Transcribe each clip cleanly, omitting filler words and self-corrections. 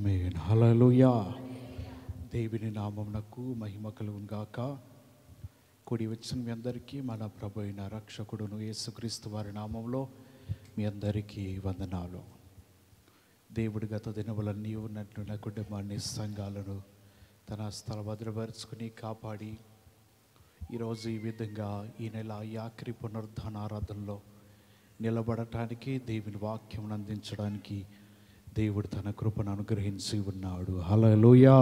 ఆమేన్. హల్లెలూయా. దేవుని నామమునకు మహిమ కలుగును గాక. కూడి వచ్చిన మీ అందరికీ మన ప్రభు అయిన రక్షకుడును యేసుక్రీస్తు వారి నామంలో మీ అందరికీ వందనాలు. దేవుడి గత దినములన్నీ ఉన్నట్లు నా కుటుంబాన్ని సంఘాలను తన స్థల భద్రపరుచుకుని కాపాడి ఈరోజు ఈ విధంగా ఈ నెల ఆఖరి పునరుద్ధాన ఆరాధనలో నిలబడటానికి దేవుని వాక్యం అందించడానికి దేవుడు తన కృపను అనుగ్రహించి ఉన్నాడు. హల్లెలూయా.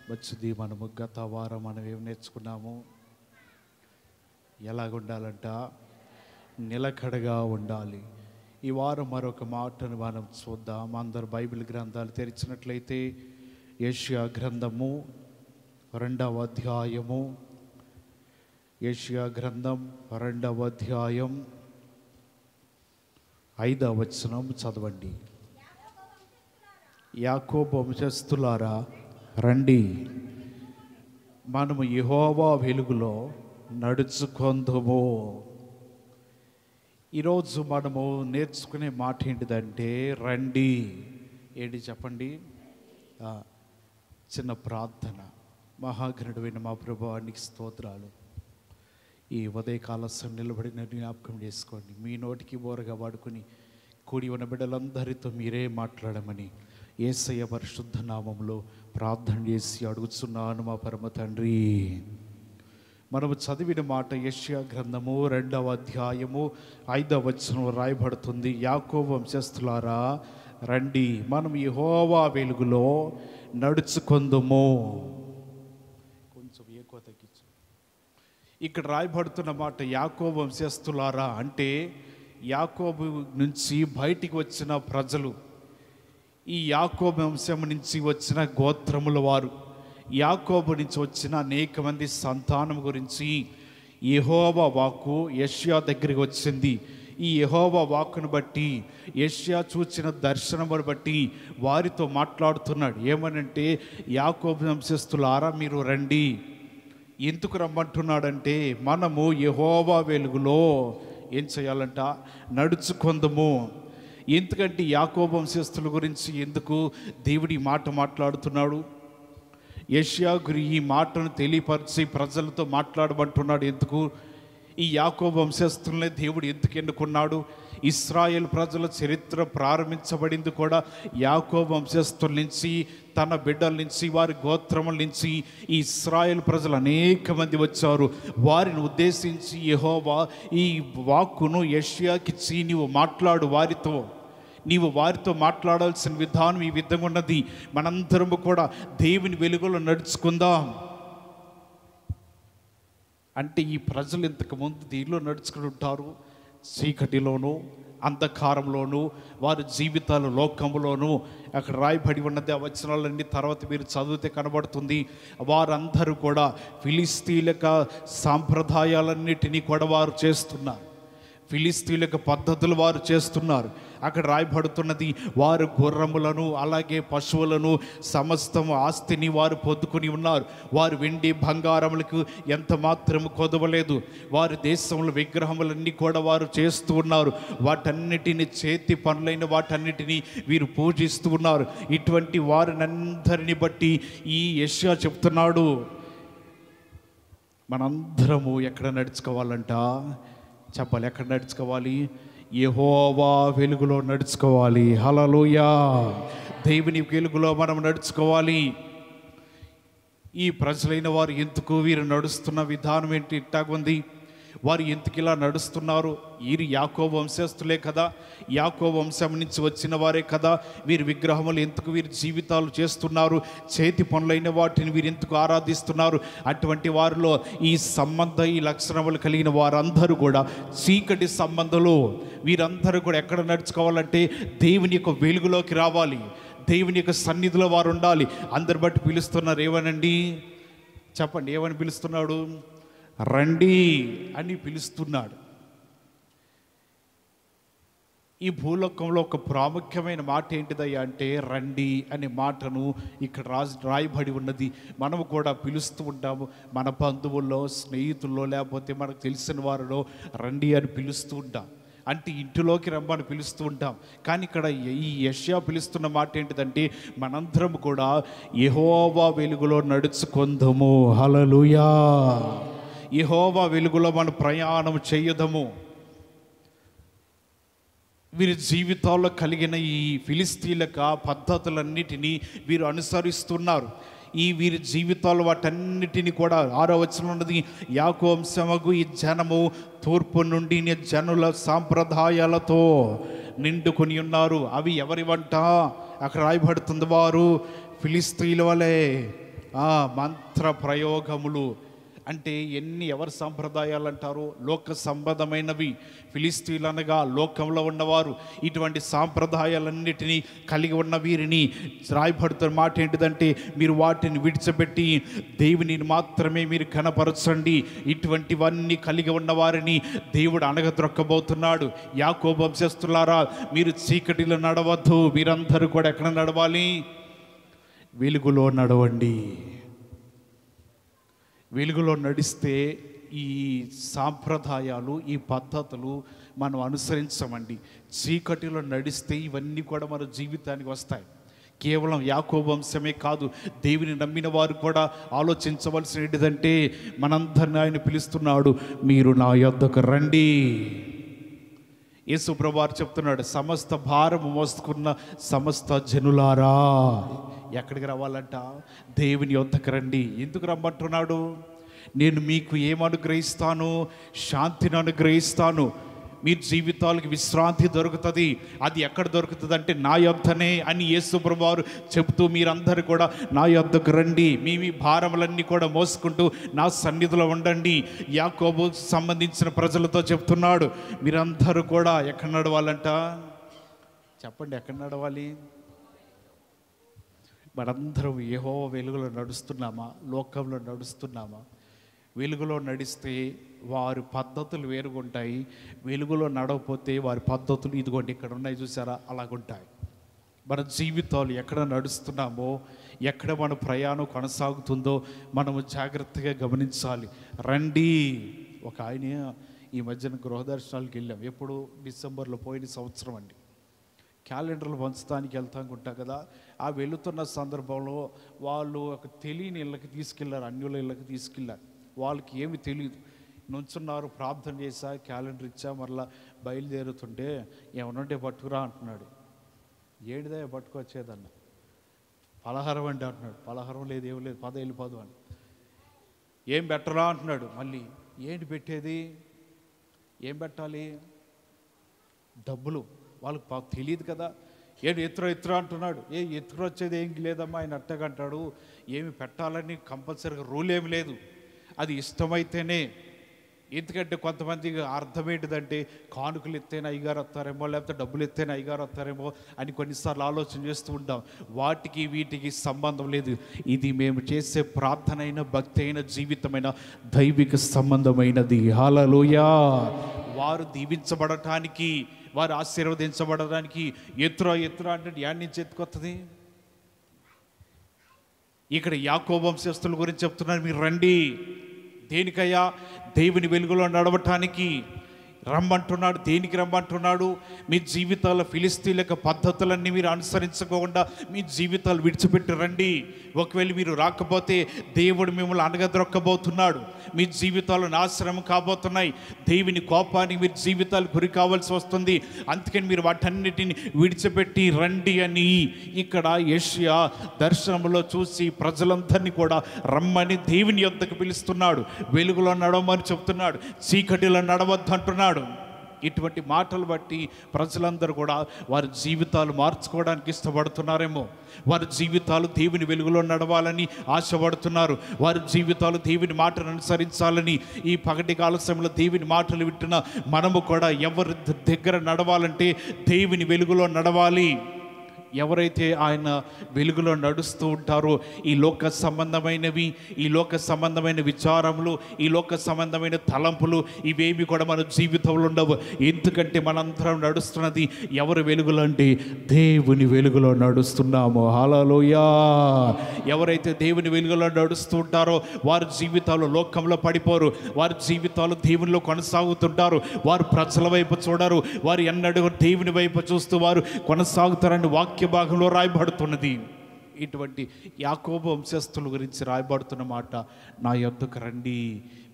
వచ్చింది మనము గత వారం మనం ఏం నేర్చుకున్నాము? ఎలాగుండాలంట? నిలకడగా ఉండాలి. ఈ వారం మరొక మాటను మనం చూద్దాం. అందరు బైబిల్ గ్రంథాలు తెరిచినట్లయితే యెషయా గ్రంథము 2వ అధ్యాయము, యెషయా గ్రంథం 2వ అధ్యాయం 5వ వచనం చదవండి. యాకోబు వంశస్థులారా రండి, మనము యెహోవా వెలుగులో నడుచుకొందుము. ఈరోజు మనము నేర్చుకునే మాట ఏంటిదంటే రండి. ఏంటి చెప్పండి? చిన్న ప్రార్థన. మహాగణుడైన మా ప్రభువానికి స్తోత్రాలు. ఈ ఉదయకాల నిలబడిన జ్ఞాపకం చేసుకోండి. మీ నోటికి బోరగా వాడుకొని కూడి ఉన్న బిడ్డలందరితో మీరే మాట్లాడమని యేసయ్య పరిశుద్ధ నామంలో ప్రార్థన చేసి అడుగుతున్నాను మా పరమ తండ్రి. మనము చదివిన మాట యెషయా గ్రంథము 2వ అధ్యాయము 5వ వచనం రాయబడుతుంది. యాకోబు వంశస్థులారా రండి, మనం యెహోవా వెలుగులో నడుచుకొందుము. కొంచెం ఎక్కువ తగ్గించు. ఇక్కడ రాయబడుతున్న మాట యాకోబు వంశస్థులారా అంటే యాకోబు నుంచి బయటికి వచ్చిన ప్రజలు, ఈ యాకోబు వంశం నుంచి వచ్చిన గోత్రముల వారు, యాకోబు నుంచి వచ్చిన అనేక మంది సంతానం గురించి యెహోవా వాక్కు యెషయా దగ్గరికి వచ్చింది. ఈ యెహోవా వాక్కును బట్టి, యెషయా చూచిన దర్శనమును బట్టి వారితో మాట్లాడుతున్నాడు. ఏమనంటే యాకోబు వంశస్థులారా మీరు రండి. ఎందుకు రమ్మంటున్నాడంటే మనము యెహోవా వెలుగులో ఏం చేయాలంట? నడుచుకొందుము. ఎందుకంటే యాకోబు వంశస్థుల గురించి ఎందుకు దేవుడి మాట మాట్లాడుతున్నాడు? యెషయా ఈ మాటను తెలియపరిచి ప్రజలతో మాట్లాడమంటున్నాడు. ఎందుకు? ఈ యాకోబు వంశస్థులనే దేవుడు ఎందుకు ఎన్నుకున్నాడు? ఇశ్రాయేల్ ప్రజల చరిత్ర ప్రారంభించబడింది కూడా యాకోబు వంశస్థుల నుంచి, తన బిడ్డల నుంచి, వారి గోత్రముల నుంచి ఈ ఇశ్రాయేల్ ప్రజలు అనేక మంది వచ్చారు. వారిని ఉద్దేశించి యెహోవా ఈ వాక్కును యెషయాకిచ్చి నీవు మాట్లాడు వారితో. నీవు వారితో మాట్లాడాల్సిన విధానం ఈ విధంగా ఉన్నది. మనందరము కూడా దేవుని వెలుగులో నడుచుకుందాం అంటే ఈ ప్రజలు ఇంతకుముందు దీనిలో నడుచుకుని ఉంటారు. చీకటిలోను, అంధకారంలోను, వారి జీవితాలు లోకములోను. అక్కడ రాయబడి ఉన్నది. ఆ వచనాలన్నీ తర్వాత మీరు చదివితే కనబడుతుంది. వారందరూ కూడా ఫిలిస్తీన్ల సాంప్రదాయాలన్నిటినీ కూడా వారు చేస్తున్నారు. ఫిలిస్తీన్ల పద్ధతులు వారు చేస్తున్నారు. అక్కడ రాయబడుతున్నది వారు గుర్రములను అలాగే పశువులను సమస్తము ఆస్తిని వారు పొందుకుని ఉన్నారు. వారు వెండి బంగారములకు ఎంత మాత్రము కొదవలేదు. వారి దేశంలో విగ్రహములన్నీ కూడా వారు చేస్తూ ఉన్నారు. వాటన్నిటిని చేతి పనులైన వాటన్నిటినీ వీరు పూజిస్తూ ఉన్నారు. ఇటువంటి వారినందరిని బట్టి ఈ యెషయా చెప్తున్నాడు, మనందరము ఎక్కడ నడుచుకోవాలంట? చెప్పాలి. ఎక్కడ నడుచుకోవాలి? యెహోవా వెలుగులో నడుచుకోవాలి. హల్లెలూయా. దేవుని వెలుగులో మనం నడుచుకోవాలి. ఈ ప్రజలైన వారు ఎందుకు వీరు నడుస్తున్న విధానం ఏంటి ఇట్టాగుంది? వారు ఎందుకు ఇలా నడుస్తున్నారు? వీరు యాకోబు వంశస్థులే కదా, యాకోబు వంశం నుంచి వచ్చిన వారే కదా. వీరి విగ్రహములు ఎందుకు వీరి జీవితాలు చేస్తున్నారు? చేతి పనులైన వాటిని వీరు ఎందుకు ఆరాధిస్తున్నారు? అటువంటి వారిలో ఈ ఈ లక్షణములు కలిగిన వారందరూ కూడా చీకటి సంబంధాలు. వీరందరూ కూడా ఎక్కడ నడుచుకోవాలంటే దేవుని యొక్క వెలుగులోకి రావాలి. దేవుని యొక్క సన్నిధిలో వారు ఉండాలి. అందరు బట్టి పిలుస్తున్నారు. ఏమనండి? చెప్పండి. ఏమని పిలుస్తున్నాడు? రండి అని పిలుస్తున్నాడు. ఈ భూలోకంలో ఒక ప్రాముఖ్యమైన మాట ఏంటిదయ్యా అంటే రండి అనే మాటను ఇక్కడ రాయబడి ఉన్నది. మనము కూడా పిలుస్తూ ఉంటాము. మన బంధువుల్లో, స్నేహితుల్లో, లేకపోతే మనకు తెలిసిన వారిలో రండి అని పిలుస్తూ ఉంటాం. అంటే ఇంటిలోకి రమ్మని పిలుస్తూ ఉంటాం. కానీ ఇక్కడ ఈ యెషయా పిలుస్తున్న మాట ఏంటిదంటే, మనందరం కూడా యెహోవా వెలుగులో నడుచుకొందుము. హల్లెలూయా. యెహోవా వెలుగులో మనం ప్రయాణం చేయదము. వీరి జీవితాల్లో కలిగిన ఈ ఫిలిస్తీన్ల పద్ధతులన్నిటినీ వీరు అనుసరిస్తున్నారు. వీరి జీవితాలు వాటన్నిటిని కూడా 6వ వచనం ఉన్నది, యాకోబు వంశమగు ఈ జనము తూర్పు నుండి జనుల సాంప్రదాయాలతో నిండుకొని ఉన్నారు. అవి ఎవరి వంట? అక్కడ రాయబడుతుంది, వారు ఫిలిస్తీన్ల వలె మంత్ర ప్రయోగములు. అంటే ఎవరి సాంప్రదాయాలు అంటారు? లోక సంబంధమైనవి. ఫిలిస్తీన్లు అనగా లోకంలో ఉన్నవారు. ఇటువంటి సాంప్రదాయాలన్నిటినీ కలిగి ఉన్న వీరిని రాయబడుతున్న మాట ఏంటిదంటే, మీరు వాటిని విడిచిపెట్టి దేవుని మాత్రమే మీరు కనపరచండి. ఇటువంటివన్నీ కలిగి ఉన్న వారిని దేవుడు అణగద్రొక్కబోతున్నాడు. యాకోబు వంశస్థులారా, మీరు చీకటిలో నడవద్దు. మీరందరూ కూడా ఎక్కడ నడవాలి? వెలుగులో నడవండి. వెలుగులో నడిస్తే ఈ సాంప్రదాయాలు, ఈ పద్ధతులు మనం అనుసరించమండి. చీకటిలో నడిస్తే ఇవన్నీ కూడా మన జీవితానికి వస్తాయి. కేవలం యాకోబు వంశమే కాదు, దేవుని నమ్మిన వారు కూడా ఆలోచించవలసిన ఏంటిదంటే, మనందరిని ఆయన పిలుస్తున్నాడు, మీరు నా యొద్దకు రండి. యేసు ప్రభువారు చెప్తున్నాడు, సమస్త భారము మోసుకున్న సమస్త జనులారా. ఎక్కడికి రావాలంట? దేవుని యొద్దకు రండి. ఎందుకు రమ్మంటున్నాడు? నేను మీకు ఏమనుగ్రహిస్తాను? శాంతిని అనుగ్రహిస్తాను. మీ జీవితాలకు విశ్రాంతి దొరుకుతుంది. అది ఎక్కడ దొరుకుతుంది అంటే నా యొద్దనే అని యేసు ప్రభువారు చెబుతూ, మీరందరూ కూడా నా యొద్దకు రండి, మీ భారములన్నీ కూడా మోసుకుంటూ నా సన్నిధిలో ఉండండి. యాకోబు సంబంధించిన ప్రజలతో చెప్తున్నాడు, మీరందరూ కూడా ఎక్కడ నడవాలంట? చెప్పండి, ఎక్కడ నడవాలి? మనందరం యెహోవా వెలుగులో నడుస్తున్నామా? లోకంలో నడుస్తున్నామా? వెలుగులో నడిస్తే వారి పద్ధతులు వేరుగుంటాయి. వెలుగులో నడవకపోతే వారి పద్ధతులు ఇదిగోండి ఇక్కడ ఉన్నాయి చూసారా, అలాగుంటాయి. మన జీవితాలు ఎక్కడ నడుస్తున్నామో, ఎక్కడ మన ప్రయాణం కొనసాగుతుందో మనము జాగ్రత్తగా గమనించాలి. రండి. ఒక ఆయన ఈ మధ్యన గృహదర్శనాలకు వెళ్ళాం. ఎప్పుడు? డిసెంబర్లో, పోయిన సంవత్సరం అండి. క్యాలెండర్లు పంచడానికి వెళ్తానుకుంటా కదా. ఆ వెళుతున్న సందర్భంలో వాళ్ళు ఒక తెలియని ఇళ్ళకి తీసుకెళ్లారు, అన్యుల ఇళ్ళకి తీసుకెళ్లారు. వాళ్ళకి ఏమి తెలియదు. నుంచున్నారు, ప్రార్థన చేశా, క్యాలెండర్ ఇచ్చా, మరలా బయలుదేరుతుంటే ఏమనుంటే పట్టుకురా అంటున్నాడు. ఏడిదా పట్టుకొచ్చేదన్న? పలహారం అంటే అంటున్నాడు. పలహారం లేదు, ఏం లేదు, వెళ్ళిపోదు అని. ఏం పెట్టరా అంటున్నాడు. మళ్ళీ ఏంటి పెట్టేది? ఏం పెట్టాలి? డబ్బులు. వాళ్ళకి తెలియదు కదా. ఏడు ఎత్తురా అంటున్నాడు. ఎత్తుకు వచ్చేది ఏం లేదమ్మా, ఆయన అట్టగంటాడు. ఏమి పెట్టాలని కంపల్సరీగా రూల్ ఏమి లేదు, అది ఇష్టమైతేనే. ఎందుకంటే కొంతమందికి అర్థం ఏంటిదంటే, కానుకలు ఎత్తేనే అయ్యగారు వస్తారేమో, లేకపోతే డబ్బులు ఎత్తేనే అయ్యగారు వస్తారేమో అని కొన్నిసార్లు ఆలోచన చేస్తూ ఉంటాం. వాటికి వీటికి సంబంధం లేదు. ఇది మేము చేసే ప్రార్థన అయిన, భక్తి అయిన, జీవితమైన దైవిక సంబంధమైనది. హల్లెలూయా. వారు దీవించబడటానికి, వారు ఆశీర్వదించబడడానికి ఎత్తురా అంటే యాడ్ నుంచి ఎత్తుకొస్తుంది. ఇక్కడ యాకోబు వంశస్థుల గురించి చెప్తున్నారు, మీరు రండి. దేనికయ్యా? దేవుని వెలుగులో నడవటానికి రమ్మంటున్నాడు. దేనికి రమ్మంటున్నాడు? మీ జీవితాల ఫిలిస్తీన్ల పద్ధతులన్నీ మీరు అనుసరించకుండా మీ జీవితాలు విడిచిపెట్టి రండి. ఒకవేళ మీరు రాకపోతే దేవుడు మిమ్మల్ని అణగద్రొక్కబోతున్నాడు. మీ జీవితాలు నాశనం కాబోతున్నాయి. దేవుని కోపానికి మీరు జీవితాలు గురి కావాల్సి వస్తుంది. అందుకని మీరు వాటన్నిటిని విడిచిపెట్టి రండి అని ఇక్కడ యెషయా దర్శనంలో చూసి ప్రజలందరినీ కూడా రమ్మని దేవుని యొద్దకు పిలుస్తున్నాడు. వెలుగులో నడవమని చెప్తున్నాడు, చీకటిలో నడవద్దు అంటున్నాడు. ఇటువంటి మాటలు బట్టి ప్రజలందరూ కూడా వారి జీవితాలు మార్చుకోవడానికి ఇష్టపడుతున్నారేమో. వారి జీవితాలు దేవుని వెలుగులో నడవాలని ఆశపడుతున్నారు. వారి జీవితాలు దేవుని మాటను అనుసరించాలని ఈ పగటి కాల సమయంలో దేవుని మాటలు వింటున్న మనము కూడా ఎవరి దగ్గర నడవాలంటే దేవుని వెలుగులో నడవాలి. ఎవరైతే ఆయన వెలుగులో నడుస్తూ ఉంటారో ఈ లోక సంబంధమైనవి, ఈ లోక సంబంధమైన విచారములు, ఈ లోక సంబంధమైన తలంపులు ఇవేమి కూడా మన జీవితంలో ఉండవు. ఎందుకంటే మనందరం నడుస్తున్నది ఎవరి వెలుగులో అంటే దేవుని వెలుగులో నడుస్తున్నాము. హల్లెలూయా. ఎవరైతే దేవుని వెలుగులో నడుస్తూ ఉంటారో వారి జీవితాలు లోకంలో పడిపోరు, వారి జీవితాలు దేవునిలో కొనసాగుతుంటారు. వారు ప్రజల వైపు చూడరు, వారు ఎన్నడూ దేవుని వైపు చూస్తూ వారు కొనసాగుతారని వాక్య భాగంలో రాయబడుతున్నది. ఇటువంటి యాకోబు వంశస్థుల గురించి రాయబడుతున్న మాట, నా యొద్దకు రండి,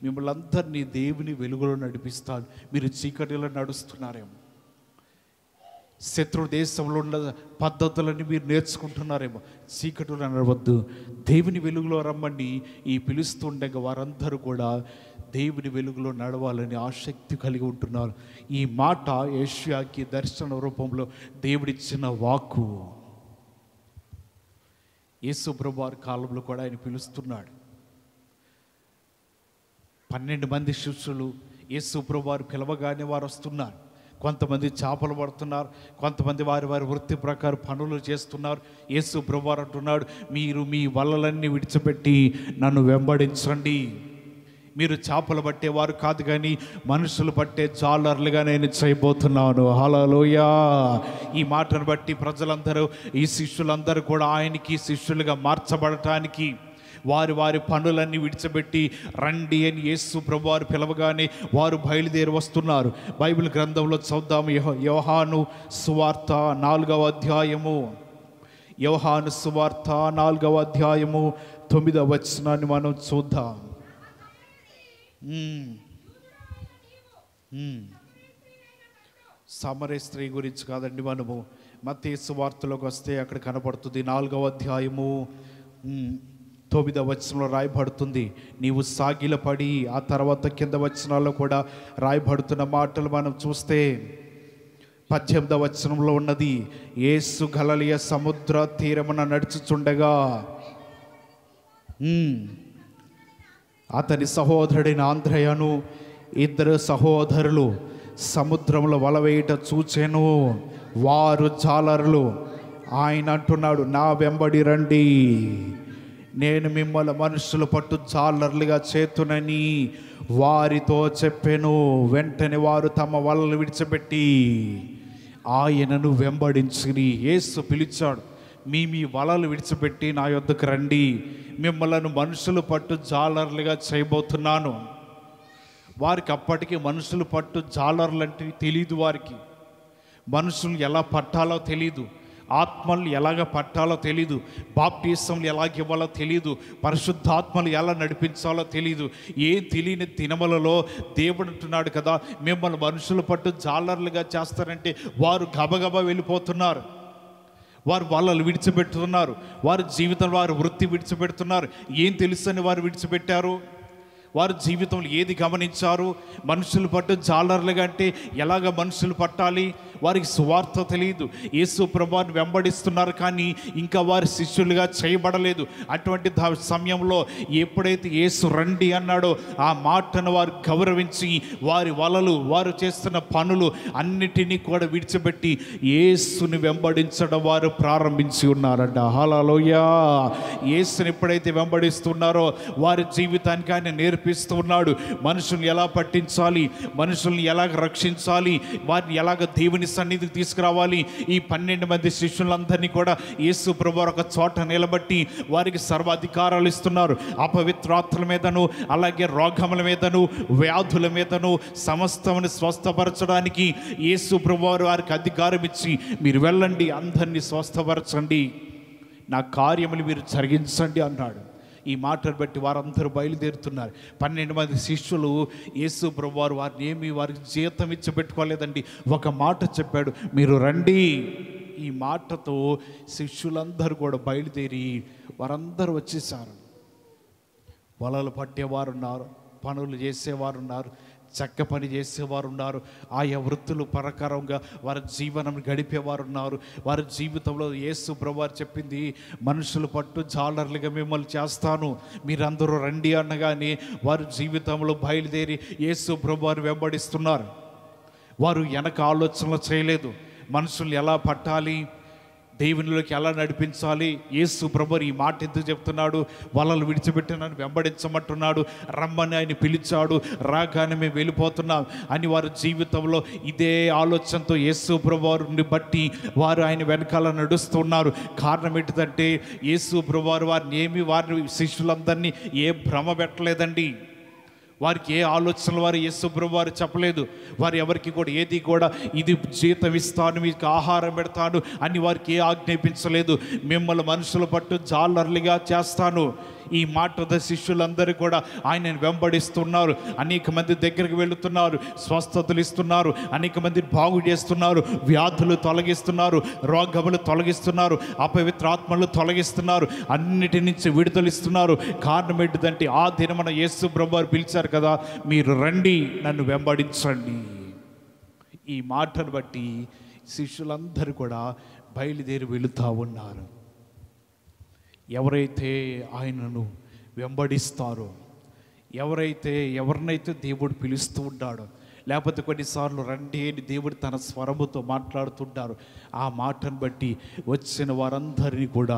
మిమ్మల్ని అందరినీ దేవుని వెలుగులో నడిపిస్తాను. మీరు చీకటిలో నడుస్తున్నారేమో, శత్రు దేశంలో ఉన్న పద్ధతులన్నీ మీరు నేర్చుకుంటున్నారేమో, చీకటిలో నడవద్దు, దేవుని వెలుగులో రమ్మండి. ఈ పిలుస్తుండగా వారందరూ కూడా దేవుని వెలుగులో నడవాలని ఆసక్తి కలిగి ఉంటున్నారు. ఈ మాట యెషయాకి దర్శన రూపంలో దేవుడిచ్చిన వాక్కు. యేసు ప్రభువారి కాలంలో కూడా ఆయన పిలుస్తున్నాడు. 12 మంది శిష్యులు యేసు ప్రభువారు పిలవగానే వారు వస్తున్నారు. కొంతమంది చేపలు పడుతున్నారు, కొంతమంది వారి వారి వృత్తి ప్రకారం పనులు చేస్తున్నారు. యేసు ప్రభువారు అంటున్నాడు, మీరు మీ వలలన్నీ విడిచిపెట్టి నన్ను వెంబడించండి. మీరు చేపలు పట్టేవారు కాదు కానీ మనుషులు పట్టే జాలర్లుగా నేను చేయబోతున్నాను. హల్లెలూయా. ఈ మాటను బట్టి ప్రజలందరూ, ఈ శిష్యులందరూ కూడా ఆయనకి శిష్యులుగా మార్చబడటానికి వారి వారి పనులన్నీ విడిచిపెట్టి రండి అని యేసు ప్రభువారు పిలవగానే వారు బయలుదేరి వస్తున్నారు. బైబిల్ గ్రంథంలో చూద్దాము. యోహాను సువార్త 4వ అధ్యాయము, యోహాను సువార్త 4వ అధ్యాయము 9వ వచనాన్ని మనం చూద్దాం. సమరయ స్త్రీ గురించి కాదండి, మనము మత్తయి సువార్తలోకి వస్తే అక్కడ కనపడుతుంది. 4వ అధ్యాయము 9వ వచనంలో రాయబడుతుంది. నీవు సాగిలపడి, ఆ తర్వాత కింద వచనాల్లో కూడా రాయబడుతున్న మాటలు మనం చూస్తే 18వ వచనంలో ఉన్నది, యేసు గలిలయ సముద్ర తీరమున నడుచుచుండగా అతని సహోదరుడైన ఆంద్రయను 2 సహోదరులు సముద్రంలో వల వేయుట చూచెను. వారు జాలరులు. ఆయన అంటున్నాడు, నా వెంబడి రండి, నేను మిమ్మల్ని మనుషులు పట్టు జాలర్లుగా చేతునని వారితో చెప్పెను. వెంటనే వారు తమ వలలు విడిచిపెట్టి ఆయనను వెంబడించిరి. యేసు పిలిచాడు, మీ వలలు విడిచిపెట్టి నా యొద్దకు రండి, మిమ్మల్ని మనుషులు పట్టు జాలర్లుగా చేయబోతున్నాను. వారికి అప్పటికి మనుషులు పట్టు జాలర్లు అంటే తెలియదు. వారికి మనుషులు ఎలా పట్టాలో తెలీదు, ఆత్మలు ఎలాగ పట్టాలో తెలీదు, బాప్టిజంలు ఎలాగ ఇవ్వాలో తెలీదు, పరిశుద్ధాత్మలు ఎలా నడిపించాలో తెలీదు. ఏ తెలియని దినములలో దేవుడు అంటున్నాడు కదా, మిమ్మల్ని మనుషులు పట్టు జాలర్లుగా చేస్తారంటే వారు గబగబా వెళ్ళిపోతున్నారు. వారు వాళ్ళను విడిచిపెడుతున్నారు, వారి జీవితంలో వారి వృత్తి విడిచిపెడుతున్నారు. ఏం తెలుసని వారు విడిచిపెట్టారు? వారి జీవితంలో ఏది గమనించారు? మనుషులు పట్టు జాలర్లుగా అంటే ఎలాగ మనుషులు పట్టాలి? వారికి సువార్త తెలియదు. యేసు ప్రభువుని వెంబడిస్తున్నారు కానీ ఇంకా వారి శిష్యులుగా చేయబడలేదు. అటువంటి సమయంలో ఎప్పుడైతే యేసు రండి అన్నాడో ఆ మాటను వారు గౌరవించి వారి వలలు, వారు చేస్తున్న పనులు అన్నిటినీ కూడా విడిచిపెట్టి యేసుని వెంబడించడం వారు ప్రారంభించి ఉన్నారంట. హల్లెలూయా. యేసుని ఎప్పుడైతే వెంబడిస్తున్నారో వారి జీవితానికి ఆయన నేర్పిస్తూ ఉన్నాడు. మనుషుల్ని ఎలా పట్టించాలి, మనుషుల్ని ఎలాగ రక్షించాలి, వారిని ఎలాగ దేవుని సన్నిధికి తీసుకురావాలి. ఈ 12 మంది శిష్యులందరినీ కూడా యేసు ప్రభువు ఒక చోట నిలబట్టి వారికి సర్వాధికారాలు ఇస్తున్నారు. అపవిత్రాత్మల మీదను, అలాగే రోగముల మీదను, వ్యాధుల మీదను సమస్తముని స్వస్థపరచడానికి యేసు ప్రభువు వారికి అధికారం ఇచ్చి, మీరు వెళ్ళండి, అందరినీ స్వస్థపరచండి, నా కార్యములు మీరు జరిగించండి అన్నాడు. ఈ మాటను బట్టి వారందరూ బయలుదేరుతున్నారు. 12 మంది శిష్యులు యేసు ప్రభువారు వారికి జీతం ఇచ్చి పెట్టుకోలేదండి. ఒక మాట చెప్పాడు, మీరు రండి. ఈ మాటతో శిష్యులందరూ కూడా బయలుదేరి వారందరూ వచ్చేసారు. వలలు పట్టేవారు ఉన్నారు, పనులు చేసేవారు ఉన్నారు, చెక్క పని చేసేవారు ఉన్నారు, ఆయా వృత్తులు ప్రకారంగా వారి జీవనం గడిపేవారు ఉన్నారు. వారి జీవితంలో యేసు ప్రభువారు చెప్పింది, మనుషులు పట్టు జాలర్లుగా మిమ్మల్ని చేస్తాను, మీరందరూ రండి అనగానే వారి జీవితంలో బయలుదేరి యేసు ప్రభువారు వెంబడిస్తున్నారు. వారు వెనక ఆలోచనలు చేయలేదు. మనుషులు ఎలా పట్టాలి, దేవునిలోకి ఎలా నడిపించాలి? యేసు ప్రభువు ఈ మాట ఎందుకు చెప్తున్నాడు? వలలు విడిచిపెట్టి నన్ను వెంబడించమంటున్నాడు, రమ్మని ఆయన పిలిచాడు, రాగానే మేము వెళ్ళిపోతున్నాం అని వారి జీవితంలో ఇదే ఆలోచనతో యేసు ప్రభువుని బట్టి వారు ఆయన వెనకాల నడుస్తున్నారు. కారణం ఏంటిదంటే యేసు ప్రభువు వారి శిష్యులందరినీ ఏ భ్రమ పెట్టలేదండి. వారికి ఏ ఆలోచనలు వారు యేసు ప్రభువు వారు చెప్పలేదు. వారు ఎవరికి కూడా ఏది కూడా ఇది జీతం ఇస్తాను, మీకు ఆహారం పెడతాను అని వారికి ఏ ఆజ్ఞాపించలేదు. మిమ్మల్ని మనుషుల పట్టు జాలర్లుగా చేస్తాను, ఈ మాట శిష్యులందరూ కూడా ఆయనను వెంబడిస్తున్నారు. అనేక మంది దగ్గరికి వెళుతున్నారు, స్వస్థతలు ఇస్తున్నారు, అనేక మంది బాగు చేస్తున్నారు, వ్యాధులు తొలగిస్తున్నారు, రోగములు తొలగిస్తున్నారు, అపవిత్రాత్మలు తొలగిస్తున్నారు, అన్నిటి నుంచి విడుదలిస్తున్నారు. కారణం ఏంటిదంటే ఆ దినమున యేసు ప్రభువు పిలిచారు కదా, మీరు రండి నన్ను వెంబడించండి. ఈ మాటను బట్టి శిష్యులందరూ కూడా బయలుదేరి వెళుతూ ఉన్నారు. ఎవరైతే ఆయనను వెంబడిస్తారో, ఎవరినైతే దేవుడు పిలుస్తూ ఉంటాడో, లేకపోతే కొన్నిసార్లు రండి అని దేవుడు తన స్వరముతో మాట్లాడుతుంటారు, ఆ మాటను బట్టి వచ్చిన వారందరినీ కూడా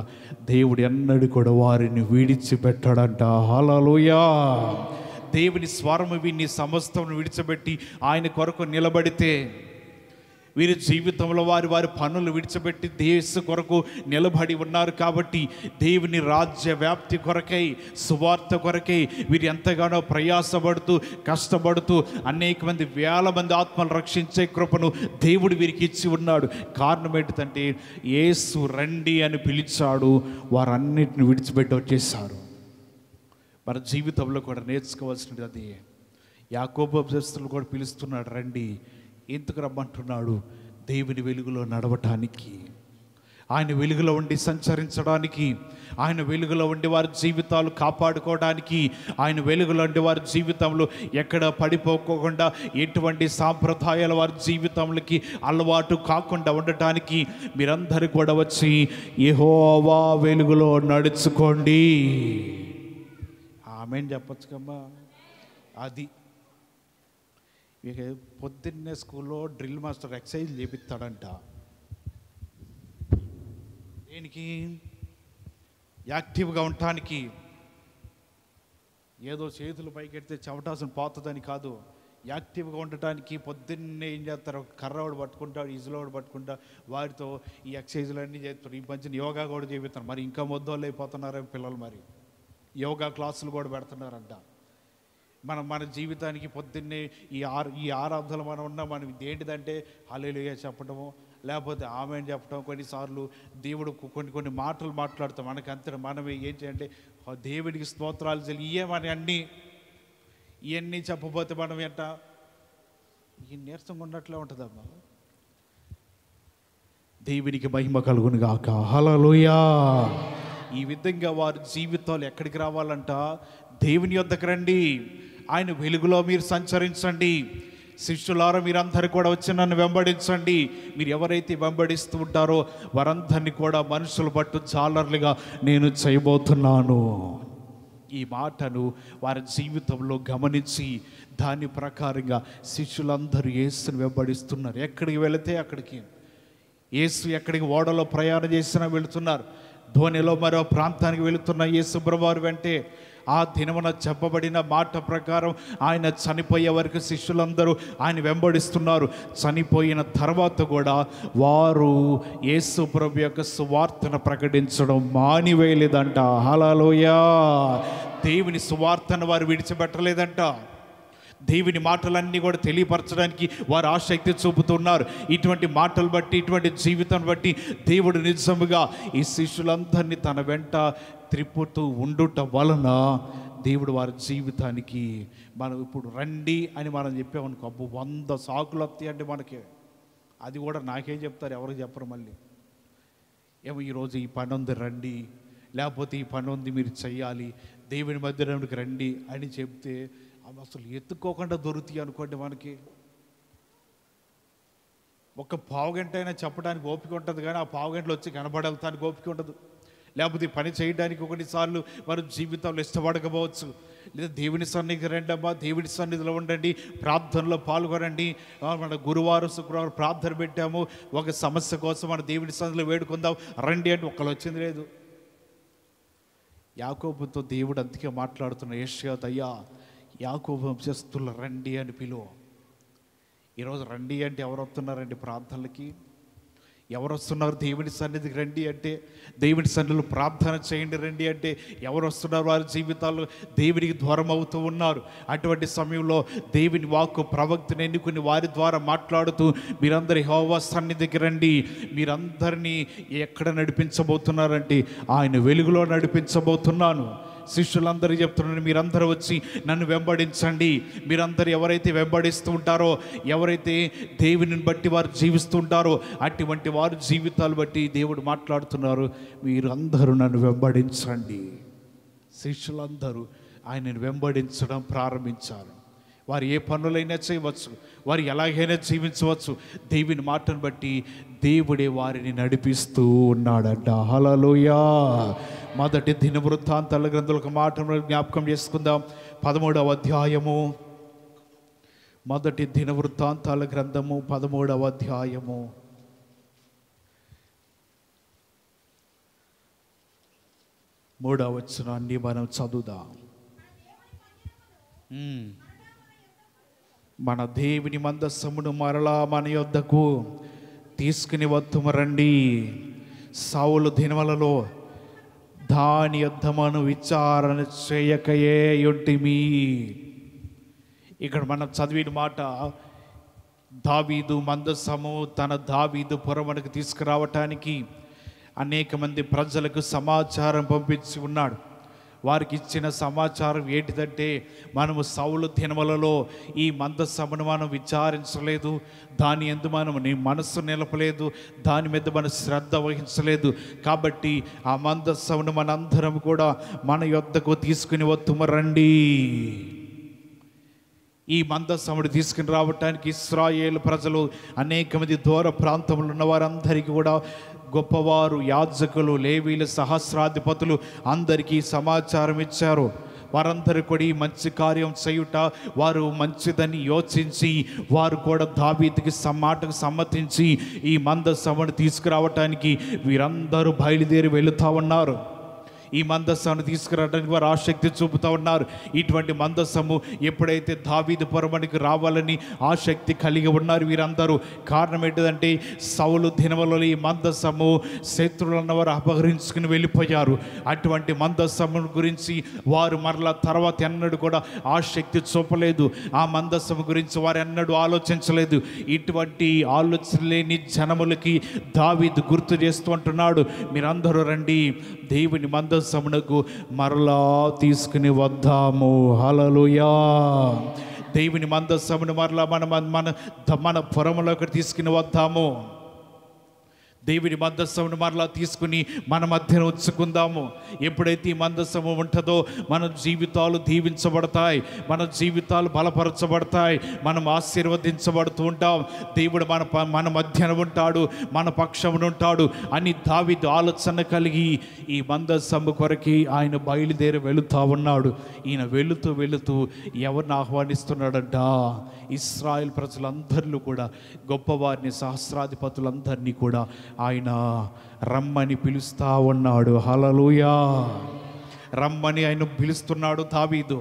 దేవుడు ఎన్నడూ కూడా వారిని విడిచిపెట్టాడంట. హల్లెలూయా! దేవుని స్వరము విని సమస్తం విడిచిపెట్టి ఆయన కొరకు నిలబడితే, వీరి జీవితంలో వారి పనులు విడిచిపెట్టి దేశ కొరకు నిలబడి ఉన్నారు కాబట్టి దేవుని రాజ్య వ్యాప్తి కొరకై, సువార్త కొరకై వీరు ఎంతగానో ప్రయాసపడుతూ కష్టపడుతూ అనేక మంది వేల మంది ఆత్మలు రక్షించే కృపను దేవుడు వీరికి ఇచ్చి ఉన్నాడు. కారణం ఏంటంటే యేసు రండి అని పిలిచాడు, వారన్నిటిని విడిచిపెట్టి వచ్చేసారు. మన జీవితంలో కూడా నేర్చుకోవాల్సినది అది. యాకోబు అపోస్తలుడు కూడా పిలుస్తున్నాడు, రండి. ఎందుకు రమ్మంటున్నాడు? దేవుని వెలుగులో నడవటానికి, ఆయన వెలుగులో ఉండి సంచరించడానికి, ఆయన వెలుగులో ఉండి వారి జీవితాలు కాపాడుకోవడానికి, ఆయన వెలుగులో ఉండి వారి జీవితంలో ఎక్కడ పడిపోకుండా ఎటువంటి సాంప్రదాయాల వారి జీవితంలోకి అలవాటు కాకుండా ఉండటానికి మీరందరూ కూడా వచ్చి యెహోవా వెలుగులో నడుచుకోండి. ఆమేన్ చెప్పొచ్చు కమ్మా. అది ఇక పొద్దున్నే స్కూల్లో డ్రిల్ మాస్టర్ ఎక్సర్సైజ్ చేపిస్తాడంట. దేనికి? యాక్టివ్గా ఉండటానికి. ఏదో చేతులు పైకెడితే చెమటాసం పోతుందని కాదు, యాక్టివ్గా ఉండటానికి పొద్దున్నే ఏం చేస్తారు, కర్రవాడు పట్టుకుంటాడు, ఇజులోడు పట్టుకుంటా, వారితో ఈ ఎక్సర్సైజులు అన్నీ చేస్తారు. ఈ మధ్యన యోగా కూడా చేపిస్తారు. మరి ఇంకా మొద్దోళ్ళు అయిపోతున్నారే పిల్లలు, మరి యోగా క్లాసులు కూడా పెడుతున్నారంట. మన జీవితానికి పొద్దున్నే ఈ ఆరాధనలు మనం ఉన్నాం, మనం ఏంటిదంటే హల్లెలూయా చెప్పడము, లేకపోతే ఆమేన్ చెప్పడం. కొన్నిసార్లు దేవుడు కొన్ని మాటలు మాట్లాడుతాం, మనకి అంతే మనమే ఏం చేయాలంటే దేవుడికి స్తోత్రాలు చెల్లి ఇవన్నీ ఇవన్నీ చెప్పబోతే మనం ఏంట ఈ నీరసంగా ఉన్నట్లే ఉంటుందమ్మా. దేవునికి మహిమ కలుగును గాక. హల్లెలూయా! ఈ విధంగా వారి జీవితాలు ఎక్కడికి రావాలంట? దేవుని యొద్దకు రండి, ఆయన వెలుగులో మీరు సంచరించండి. శిష్యులారా మీరందరూ కూడా వచ్చి నన్ను వెంబడించండి. మీరు ఎవరైతే వెంబడిస్తూ ఉంటారో వారందరినీ కూడా మనుషులు పట్టు జాలర్లుగా నేను చేయబోతున్నాను. ఈ మాటను వారి జీవితంలో గమనించి దాని ప్రకారంగా శిష్యులందరూ యేసుని వెంబడిస్తున్నారు. ఎక్కడికి వెళితే అక్కడికి, యేసు ఎక్కడికి ఓడలో ప్రయాణం చేసినా వెళుతున్నారు. ధోనిలో మరో ప్రాంతానికి వెళుతున్న యేసు ప్రభువారు వెంటే ఆ దినమున చెప్పబడిన మాట ప్రకారం ఆయన చనిపోయే వరకు శిష్యులందరూ ఆయన వెంబడిస్తున్నారు. చనిపోయిన తర్వాత కూడా వారు యేసు ప్రభు యొక్క సువార్తను ప్రకటించడం మానివేయలేదంట. హల్లెలూయా! దేవుని సువార్తను వారు విడిచిపెట్టలేదంట. దేవుని మాటలన్నీ కూడా తెలియపరచడానికి వారు ఆసక్తి చూపుతున్నారు. ఇటువంటి మాటలు బట్టి, ఇటువంటి జీవితం బట్టి దేవుడు నిజముగా ఈ శిష్యులందరినీ తన వెంట త్రిప్పుతూ ఉండుట వలన దేవుడు వారి జీవితానికి, మనం ఇప్పుడు రండి అని మనం చెప్పామనుకో, అబ్బు 100 సాకులు వస్తాయి అంటే మనకి. అది కూడా నాకేం చెప్తారు, ఎవరికి చెప్పరు. మళ్ళీ ఏమో ఈరోజు ఈ పని ఉంది రండి, లేకపోతే ఈ పని ఉంది మీరు చెయ్యాలి, దేవుని మధ్యలోకి రండి అని చెప్తే అవి అసలు ఎత్తుక్కోకుండా దొరుకుతాయి అనుకోండి. మనకి ఒక పావుగంట అయినా చెప్పడానికి ఓపిక ఉంటుంది, కానీ ఆ పావుగంటలో వచ్చి కనబడతానికి ఓపిక ఉండదు. లేకపోతే పని చేయడానికి కొన్నిసార్లు వారు జీవితంలో ఇష్టపడకపోవచ్చు, లేదా దేవుని సన్నిధికి రండి అమ్మా, దేవుని సన్నిధిలో ఉండండి, ప్రార్థనలో పాల్గొనండి. మన గురువారం శుక్రవారం ప్రార్థన పెట్టాము, ఒక సమస్య కోసం మన దేవుని సన్నిధిలో వేడుకుందాం రండి అంటే ఒక్కరు వచ్చింది లేదు. యాకోబుతో దేవుడు అందుకే మాట్లాడుతున్న, యెషయా అయ్యా యాకోబు వంశస్థులు రండి అని పిలువ. ఈరోజు రండి అంటే ఎవరు వస్తున్నారండి ప్రార్థనలకి? ఎవరు వస్తున్నారు దేవుని సన్నిధికి రండి అంటే? దేవుని సన్నిధిలో ప్రార్థన చేయండి రండి అంటే ఎవరు వస్తున్నారు? వారి జీవితాల్లో దేవునికి దూరం అవుతూ ఉన్నారు. అటువంటి సమయంలో దేవుని వాక్కు ప్రవక్తను ఎన్నుకుని వారి ద్వారా మాట్లాడుతూ, మీరందరూ యెహోవా సన్నిధికి రండి, మీరందరినీ ఎక్కడ నడిపించబోతున్నారంటే ఆయన వెలుగులో నడిపించబోతున్నాను. శిష్యులందరూ చెప్తున్నారు, మీరందరూ వచ్చి నన్ను వెంబడించండి. మీరందరూ ఎవరైతే వెంబడిస్తూ ఉంటారో, ఎవరైతే దేవుని బట్టి వారు జీవిస్తూ ఉంటారో, అటువంటి వారి జీవితాలు బట్టి దేవుడు మాట్లాడుతున్నారు, మీరందరూ నన్ను వెంబడించండి. శిష్యులందరూ ఆయనను వెంబడించడం ప్రారంభించారు. వారు ఏ పనులైనా చేయవచ్చు, వారు ఎలాగైనా జీవించవచ్చు. దేవుని మాటను బట్టి దేవుడే వారిని నడిపిస్తూ ఉన్నాడంట. హల్లెలూయా. మొదటి దినవృత్తాంతాల గ్రంథంలో ఒక మాటను జ్ఞాపకం చేసుకుందాం. 13వ అధ్యాయము, మొదటి దినవృత్తాంతాల గ్రంథము 13వ అధ్యాయము 3వ వచనాన్ని మనం చదువుదాం. మన దేవుని మందస్సమును మరలా మన యొద్దకు తీసుకుని వత్తుము రండి. సౌలు దినములలో దాని యొద్ద మనం విచారణ చేయకయే యొంటిమి. ఇక్కడ మనం చదివిన మాట, దావీదు మందస్సము తన దావీదు పురమునకు తీసుకురావటానికి అనేక మంది ప్రజలకు సమాచారం పంపించి ఉన్నాడు. వారికి ఇచ్చిన సమాచారం ఏంటిదంటే, మనము సౌలు దినములలో ఈ మందస్సమును మనం విచారించలేదు, దాని యందు మనం నీ మనస్సు నిలపలేదు, దాని మీద మన శ్రద్ధ వహించలేదు. కాబట్టి ఆ మందస్సమును మనందరం కూడా మన యొద్దకు తీసుకుని వత్తుము రండి. ఈ మందస్సమును తీసుకుని రావటానికి ఇశ్రాయేలు ప్రజలు అనేక మంది దూర ప్రాంతంలో ఉన్న వారందరికీ కూడా గొప్పవారు, యాజకులు, లేవీలు, సహస్రాధిపతులు అందరికీ సమాచారం ఇచ్చారు. వారందరూ కూడా ఈ మంచి కార్యం చేయుట వారు మంచిదని యోచించి వారు కూడా దావీదుకి మాటకు సమ్మతించి ఈ మందస్సమును తీసుకురావటానికి వీరందరూ బయలుదేరి వెళుతూ ఉన్నారు. ఈ మందస్సాన్ని తీసుకురావడానికి వారు ఆసక్తి చూపుతూ ఉన్నారు. ఇటువంటి మందస్సము ఎప్పుడైతే దావీదు పురమునకు రావాలని ఆసక్తి కలిగి ఉన్నారు వీరందరూ, కారణం ఏంటిదంటే, సౌలు దినములలో ఈ మందస్సము శత్రువులన్న వారు అపహరించుకుని వెళ్ళిపోయారు. అటువంటి మందస్సము గురించి వారు మరలా తర్వాత ఎన్నడూ కూడా ఆసక్తి చూపలేదు. ఆ మందస్సము గురించి వారు ఎన్నడూ ఆలోచించలేదు. ఇటువంటి ఆలోచన లేని జనములకి దావీదు గుర్తు చేస్తూ అంటున్నాడు, మీరందరూ రండి, దేవుని మందస్సమునకు మరలా తీసుకుని వద్దాము. హల్లెలూయా. దేవుని మందస్సమును మరలా మన పురములోకి తీసుకుని వద్దాము. దేవుని మందస్సమును మరలా తీసుకుని మన మధ్యన ఉంచుకుందాము. ఎప్పుడైతే ఈ మందస్సము ఉంటుందో మన జీవితాలు దీవించబడతాయి, మన జీవితాలు బలపరచబడతాయి, మనం ఆశీర్వదించబడుతూ ఉంటాం. దేవుడు మన మధ్యన ఉంటాడు, మన పక్షమున ఉంటాడు అని దావీదు ఆలోచన కలిగి ఈ మందస్సము కొరకి ఆయన బయలుదేరి వెళుతూ ఉన్నాడు. ఈయన వెళుతూ ఎవరిని ఆహ్వానిస్తున్నాడంట? ఇశ్రాయేల్ ప్రజలందరిలో కూడా గొప్పవారిని, సహస్రాధిపతులందరినీ కూడా ఆయన రమ్మని పిలుస్తా ఉన్నాడు. హల్లెలూయా. రమ్మని ఆయన పిలుస్తున్నాడు దావీదు.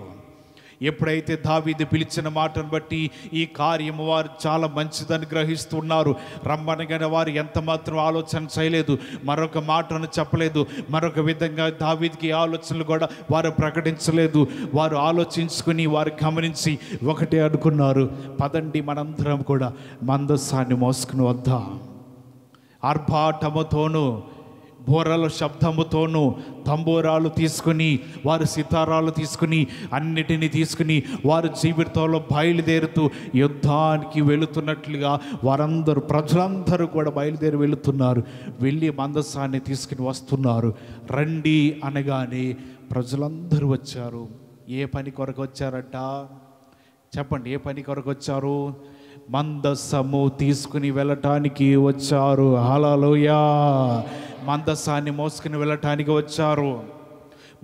ఎప్పుడైతే దావీదు పిలిచిన మాటను బట్టి ఈ కార్యము వారు చాలా మంచిదని గ్రహిస్తున్నారు. రమ్మనగానే వారు ఎంత మాత్రం ఆలోచన చేయలేదు, మరొక మాటను చెప్పలేదు, మరొక విధంగా దావీదుకి ఆలోచనలు కూడా వారు ప్రకటించలేదు. వారు ఆలోచించుకుని, వారు గమనించి ఒకటే అనుకున్నారు, పదండి మనందరం కూడా మందస్సాన్ని మోసుకుని వద్దాం. ఆర్భాటముతోనూ, బోరల శబ్దముతోనూ, తంబూరాలు తీసుకుని, వారు సితారాలు తీసుకుని, అన్నిటినీ తీసుకుని వారు జీవితంలో బయలుదేరుతూ యుద్ధానికి వెళుతున్నట్లుగా ప్రజలందరూ కూడా బయలుదేరి వెళుతున్నారు. వెళ్ళి మందస్సాన్ని తీసుకుని వస్తున్నారు. రండి అనగానే ప్రజలందరూ వచ్చారు. ఏ పని కొరకు వచ్చారట? చెప్పండి, ఏ పని కొరకు వచ్చారు? మందస్సము తీసుకుని వెళ్ళటానికి వచ్చారు. హల్లెలూయా. మందస్సాన్ని మోసుకుని వెళ్ళటానికి వచ్చారు.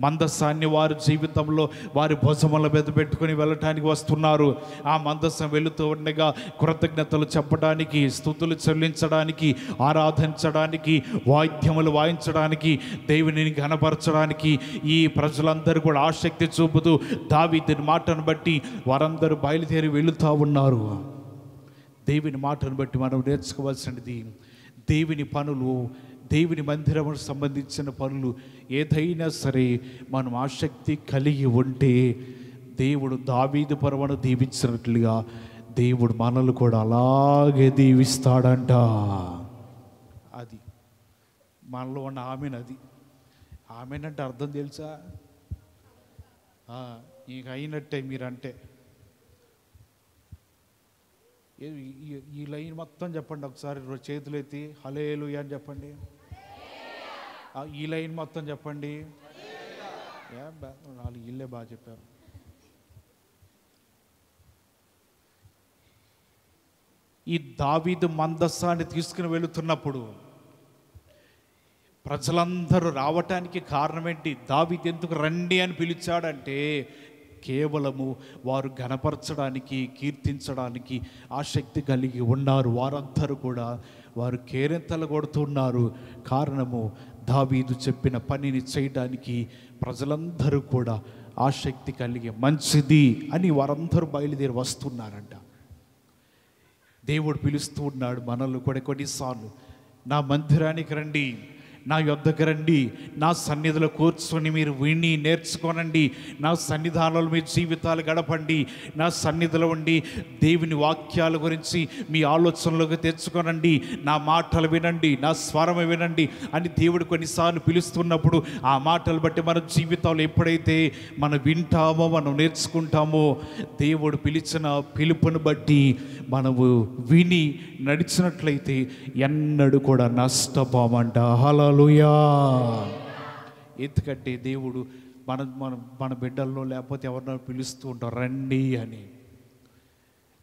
మందస్సాన్ని వారి జీవితంలో వారి భుజముల మీద పెట్టుకుని వెళ్ళటానికి వస్తున్నారు. ఆ మందస్సం వెళుతూ ఉండగా కృతజ్ఞతలు చెప్పడానికి, స్తుతులు చెల్లించడానికి, ఆరాధించడానికి, వాయిద్యములు వాయించడానికి, దేవునిని ఘనపరచడానికి ఈ ప్రజలందరూ కూడా ఆసక్తి చూపుతూ దావీదు మాటను బట్టి వారందరూ బయలుదేరి వెళుతూ ఉన్నారు. దేవుని మాటను బట్టి మనం నేర్చుకోవాల్సినది, దేవుని పనులు, దేవుని మందిరముకు సంబంధించిన పనులు ఏదైనా సరే మనం ఆసక్తి కలిగి ఉంటే దేవుడు దావీదు పరమను దీవించినట్లుగా దేవుడు మనల్ని కూడా అలాగే దీవిస్తాడంట. అది మనలో ఉన్న ఆమెనది. ఆమెనంటే అర్థం తెలుసా? ఇంక అయినట్టే మీరంటే. ఈ లైన్ మొత్తం చెప్పండి ఒకసారి, చేతులు ఎత్తి హల్లెలూయా అని చెప్పండి. ఈ లైన్ మొత్తం చెప్పండి. వాళ్ళు ఇల్లే బాగా చెప్పారు. ఈ దావీదు మందస్సాన్ని తీసుకుని వెళుతున్నప్పుడు ప్రజలందరూ రావటానికి కారణం ఏంటి? దావీదు ఎందుకు రండి అని పిలిచాడంటే కేవలము వారు ఘనపరచడానికి, కీర్తించడానికి ఆసక్తి కలిగి ఉన్నారు. వారందరూ కూడా వారు కేరింతలు కొడుతున్నారు. కారణము దావీదు చెప్పిన పనిని చేయడానికి ప్రజలందరూ కూడా ఆసక్తి కలిగి మంచిది అని వారందరూ బయలుదేరి వస్తున్నారంట. దేవుడు పిలుస్తూ ఉన్నాడు మనల్ని కూడా కొన్నిసార్లు, నా మందిరానికి రండి, నా యొద్దకు రండి, నా సన్నిధిలో కూర్చొని మీరు విని నేర్చుకోనండి, నా సన్నిధానంలో మీ జీవితాలు గడపండి, నా సన్నిధిలో ఉండి దేవుని వాక్యాల గురించి మీ ఆలోచనలోకి తెచ్చుకోనండి, నా మాటలు వినండి, నా స్వరం వినండి అని దేవుడు కొన్నిసార్లు పిలుస్తున్నప్పుడు ఆ మాటలు బట్టి మన జీవితాలు ఎప్పుడైతే మనం వింటామో, మనం నేర్చుకుంటామో, దేవుడు పిలిచిన పిలుపుని బట్టి మనము విని నడిచినట్లయితే ఎన్నడూ కూడా నష్టపోమంట. హల్లెలూయా. ఎందుకంటే దేవుడు మన బిడ్డల్లో లేకపోతే ఎవరినో పిలుస్తూ ఉంటాం రండి అని,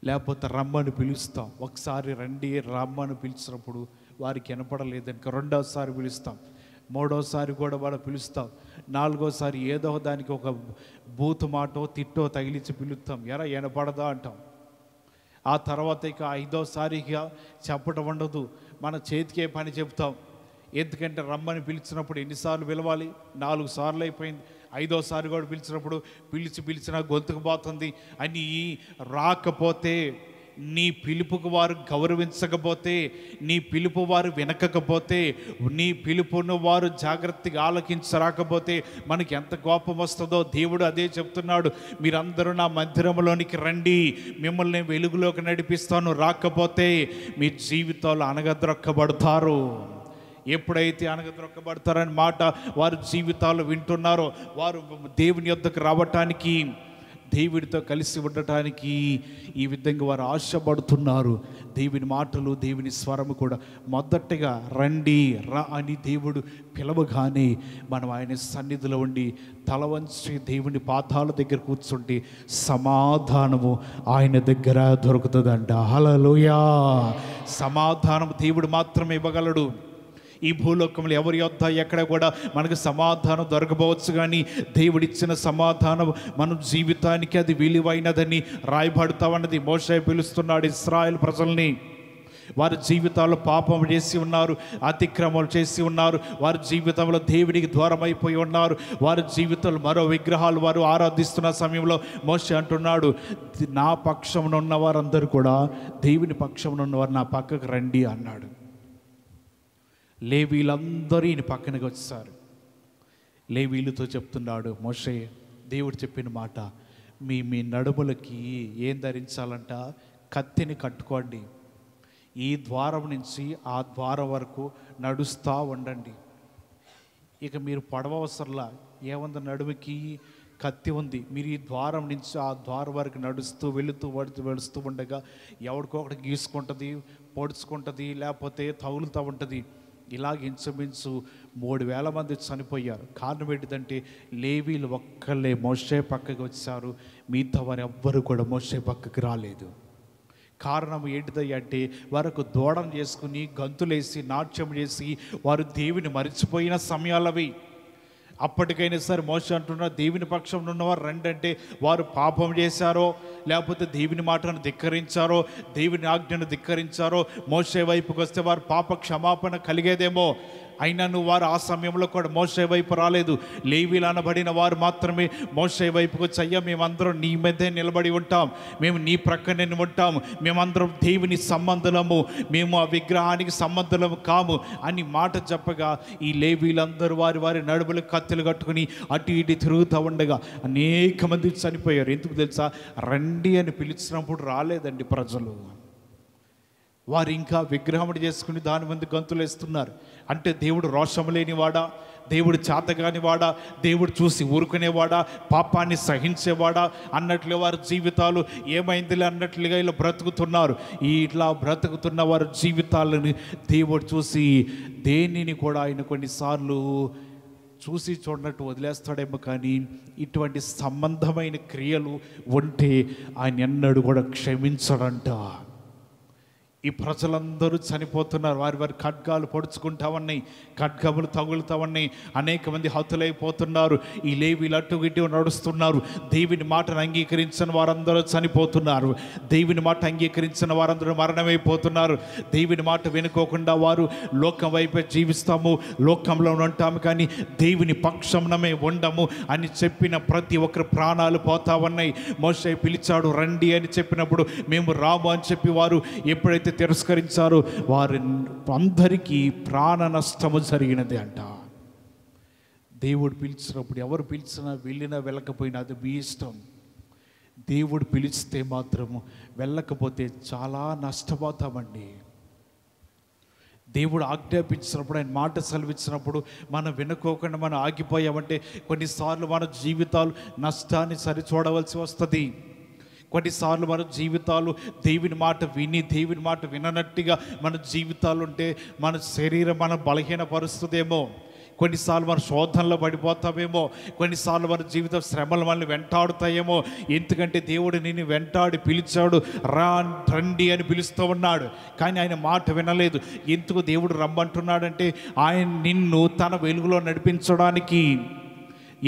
లేకపోతే రమ్మని పిలుస్తాం. ఒకసారి రండి రమ్మని పిలిచినప్పుడు వారికి వినపడలేదనుకో రెండోసారి పిలుస్తాం, మూడోసారి కూడా వాళ్ళు పిలుస్తాం, నాలుగోసారి ఏదో దానికి ఒక బూతు మాటో తిట్టో తగిలించి పిలుస్తాం, ఎరా వినపడదా అంటాం. ఆ తర్వాత ఇక ఐదోసారిగా చెప్పడం ఉండదు, మన చేతికే పని చెప్తాం. ఎందుకంటే రమ్మని పిలిచినప్పుడు ఎన్నిసార్లు పిలవాలి? 4 సార్లు అయిపోయింది. 5వ సారి కూడా పిలిచినప్పుడు పిలిచినా గొంతుకు పోతుంది అని రాకపోతే, నీ పిలుపుకు వారు గౌరవించకపోతే, నీ పిలుపు వారు వినకపోతే, నీ పిలుపును వారు జాగ్రత్తగా ఆలకించరాకపోతే మనకి ఎంత కోపం వస్తుందో దేవుడు అదే చెప్తున్నాడు. మీరందరూ నా మందిరంలోనికి రండి, మిమ్మల్ని వెలుగులోకి నడిపిస్తాను, రాకపోతే మీ జీవితాలు అనగద్రొక్కబడతారు. ఎప్పుడైతే అనగద్రొక్కబడతారని మాట వారి జీవితాలు వింటున్నారో, వారు దేవుని యొద్దకు రావటానికి, దేవుడితో కలిసి ఉండటానికి ఈ విధంగా వారు ఆశపడుతున్నారు. దేవుని మాటలు, దేవుని స్వరము కూడా మొదటగా రండి రా అని దేవుడు పిలవగానే మనం ఆయన సన్నిధిలో ఉండి తల వంచి దేవుని పాదాల దగ్గర కూర్చుంటే సమాధానము ఆయన దగ్గర దొరుకుతుందంట. హల్లెలూయా. సమాధానం దేవుడు మాత్రమే ఇవ్వగలడు. ఈ భూలోకంలో ఎవరి యొద్ద ఎక్కడ కూడా మనకు సమాధానం దొరకవచ్చు, కానీ దేవుడిచ్చిన సమాధానం మన జీవితానికి అది విలువైనదని రాయబడతామన్నది మోషే పిలుస్తున్నాడు ఇశ్రాయేలు ప్రజల్ని. వారి జీవితాల్లో పాపం చేసి ఉన్నారు, అతిక్రమలు చేసి ఉన్నారు, వారి జీవితంలో దేవుడికి దూరం అయిపోయి ఉన్నారు, వారి జీవితంలో మరో విగ్రహాలు వారు ఆరాధిస్తున్న సమయంలో మోషే అంటున్నాడు, నా పక్షమున ఉన్న వారందరూ కూడా, దేవుని పక్షమున ఉన్నవారు నా పక్కకు రండి అన్నాడు. లేవీలందరూ ఈయన పక్కనకి వచ్చారు. లేవీలతో చెప్తున్నాడు మోషే, దేవుడు చెప్పిన మాట, మీ నడుములకి ఏం ధరించాలంట? కత్తిని కట్టుకోండి, ఈ ద్వారం నుంచి ఆ ద్వారం వరకు నడుస్తూ ఉండండి. ఇక మీరు పడవసరలా, ఏముంది నడుముకి కత్తి ఉంది, మీరు ఈ ద్వారం నుంచి ఆ ద్వారం వరకు నడుస్తూ వెళుతూ ఉండగా ఎవరికొకటి గీసుకుంటుంది, పొడుచుకుంటుంది, లేకపోతే తగులుతూ ఉంటుంది. ఇలాగ ఇంచుమించు 3000 మంది చనిపోయారు. కారణం ఏంటిదంటే లేవీలు ఒక్కళ్ళే మోషే పక్కకి వచ్చారు, మిగతా వారు ఎవ్వరు కూడా మోషే పక్కకి రాలేదు. కారణం ఏంటిదంటే వారికి దూడం చేసుకుని గంతులేసి నాట్యం చేసి వారు దేవుని మరిచిపోయిన సమయాలవి. అప్పటికైనా సరే మోషే అంటున్నారు, దేవుని పక్షంలో ఉన్నవారు రండి అంటే వారు పాపం చేశారో లేకపోతే దేవుని మాటను ధిక్కరించారో, దేవుని ఆజ్ఞను ధిక్కరించారో, మోషే వైపుకి వస్తే వారు పాప క్షమాపణ కలిగేదేమో. అయినను వారు ఆ సమయంలో కూడా మోషే వైపు రాలేదు. లేవీలు అనబడిన వారు మాత్రమే మోషే వైపుకు వచ్చి, అయ్యా మేమందరం నీ మధ్య నిలబడి ఉంటాం, మేము నీ ప్రక్కనే ఉంటాం, మేమందరం దేవుని సంబంధులము, మేము ఆ విగ్రహానికి సంబంధులము కాము అని మాట చెప్పగా ఈ లేవీలందరూ వారి వారి నడుములు కత్తులు కట్టుకుని అటు ఇటు తిరుగుతూ ఉండగా అనేక మంది చనిపోయారు. ఎందుకు తెలుసా? రండి అని పిలిచినప్పుడు రాలేదండి ప్రజలు. వారు ఇంకా విగ్రహం చేసుకుని దాని ముందు గంతులు వేస్తున్నారు. అంటే దేవుడు రోషము లేనివాడా? దేవుడు చేతగానివాడా? దేవుడు చూసి ఊరుకునేవాడా? పాపాన్ని సహించేవాడా అన్నట్లుగా వారి జీవితాలు ఏమైందిలే అన్నట్లుగా ఇలా బ్రతుకుతున్నారు. ఇట్లా బ్రతుకుతున్న వారి జీవితాలను దేవుడు చూసి దేనిని కూడా ఆయన కొన్నిసార్లు చూసి చూడనట్టు వదిలేస్తాడేమో, కానీ ఇటువంటి సంబంధమైన క్రియలు ఉంటే ఆయన ఎన్నడూ కూడా క్షమించడంట. ఈ ప్రజలందరూ చనిపోతున్నారు, వారి వారి ఖడ్గాలు పొడుచుకుంటా ఉన్నాయి, ఖడ్గములు తగులుతూ ఉన్నాయి, అనేక మంది హతులైపోతున్నారు. ఈ లేవీలు అటు ఇటు నడుస్తున్నారు. దేవుని మాటను అంగీకరించిన వారందరూ చనిపోతున్నారు, దేవుని మాట అంగీకరించిన వారందరూ మరణమైపోతున్నారు. దేవుని మాట వినుకోకుండా వారు లోకం వైపే జీవిస్తాము, లోకంలో ఉంటాము, కానీ దేవుని పక్షంనమే ఉండము అని చెప్పిన ప్రతి ఒక్కరి ప్రాణాలు పోతా ఉన్నాయి. మోషే పిలిచాడు రండి అని చెప్పినప్పుడు మేము రాము అని చెప్పి వారు ఎప్పుడైతే తిరస్కరించారు వారి అందరికీ ప్రాణ నష్టము జరిగినది అంట. దేవుడు పిలిచినప్పుడు ఎవరు పిలిచినా వెళ్ళినా వెళ్ళకపోయినా అది మీ ఇష్టం. దేవుడు పిలిస్తే మాత్రము వెళ్ళకపోతే చాలా నష్టపోతామండి. దేవుడు ఆజ్ఞాపించినప్పుడు, ఆయన మాట సెలవిచ్చినప్పుడు మనం వినుకోకుండా మనం ఆగిపోయామంటే కొన్నిసార్లు మన జీవితాలు నష్టాన్ని సరిచూడవలసి వస్తుంది. కొన్నిసార్లు మన జీవితాలు దేవుని మాట విని దేవుని మాట విననట్టుగా మన జీవితాలు ఉంటే మన శరీరం మనం బలహీనపరుస్తుందేమో, కొన్నిసార్లు మన శోధనలో పడిపోతామేమో, కొన్నిసార్లు మన జీవితం శ్రమలు మనల్ని వెంటాడుతాయేమో. ఎందుకంటే దేవుడు నిన్ను వెంటాడి పిలిచాడు, రండి అని పిలుస్తూ ఉన్నాడు, కానీ ఆయన మాట వినలేదు. ఎందుకు దేవుడు రమ్మంటున్నాడంటే ఆయన నిన్ను తన వెలుగులో నడిపించడానికి.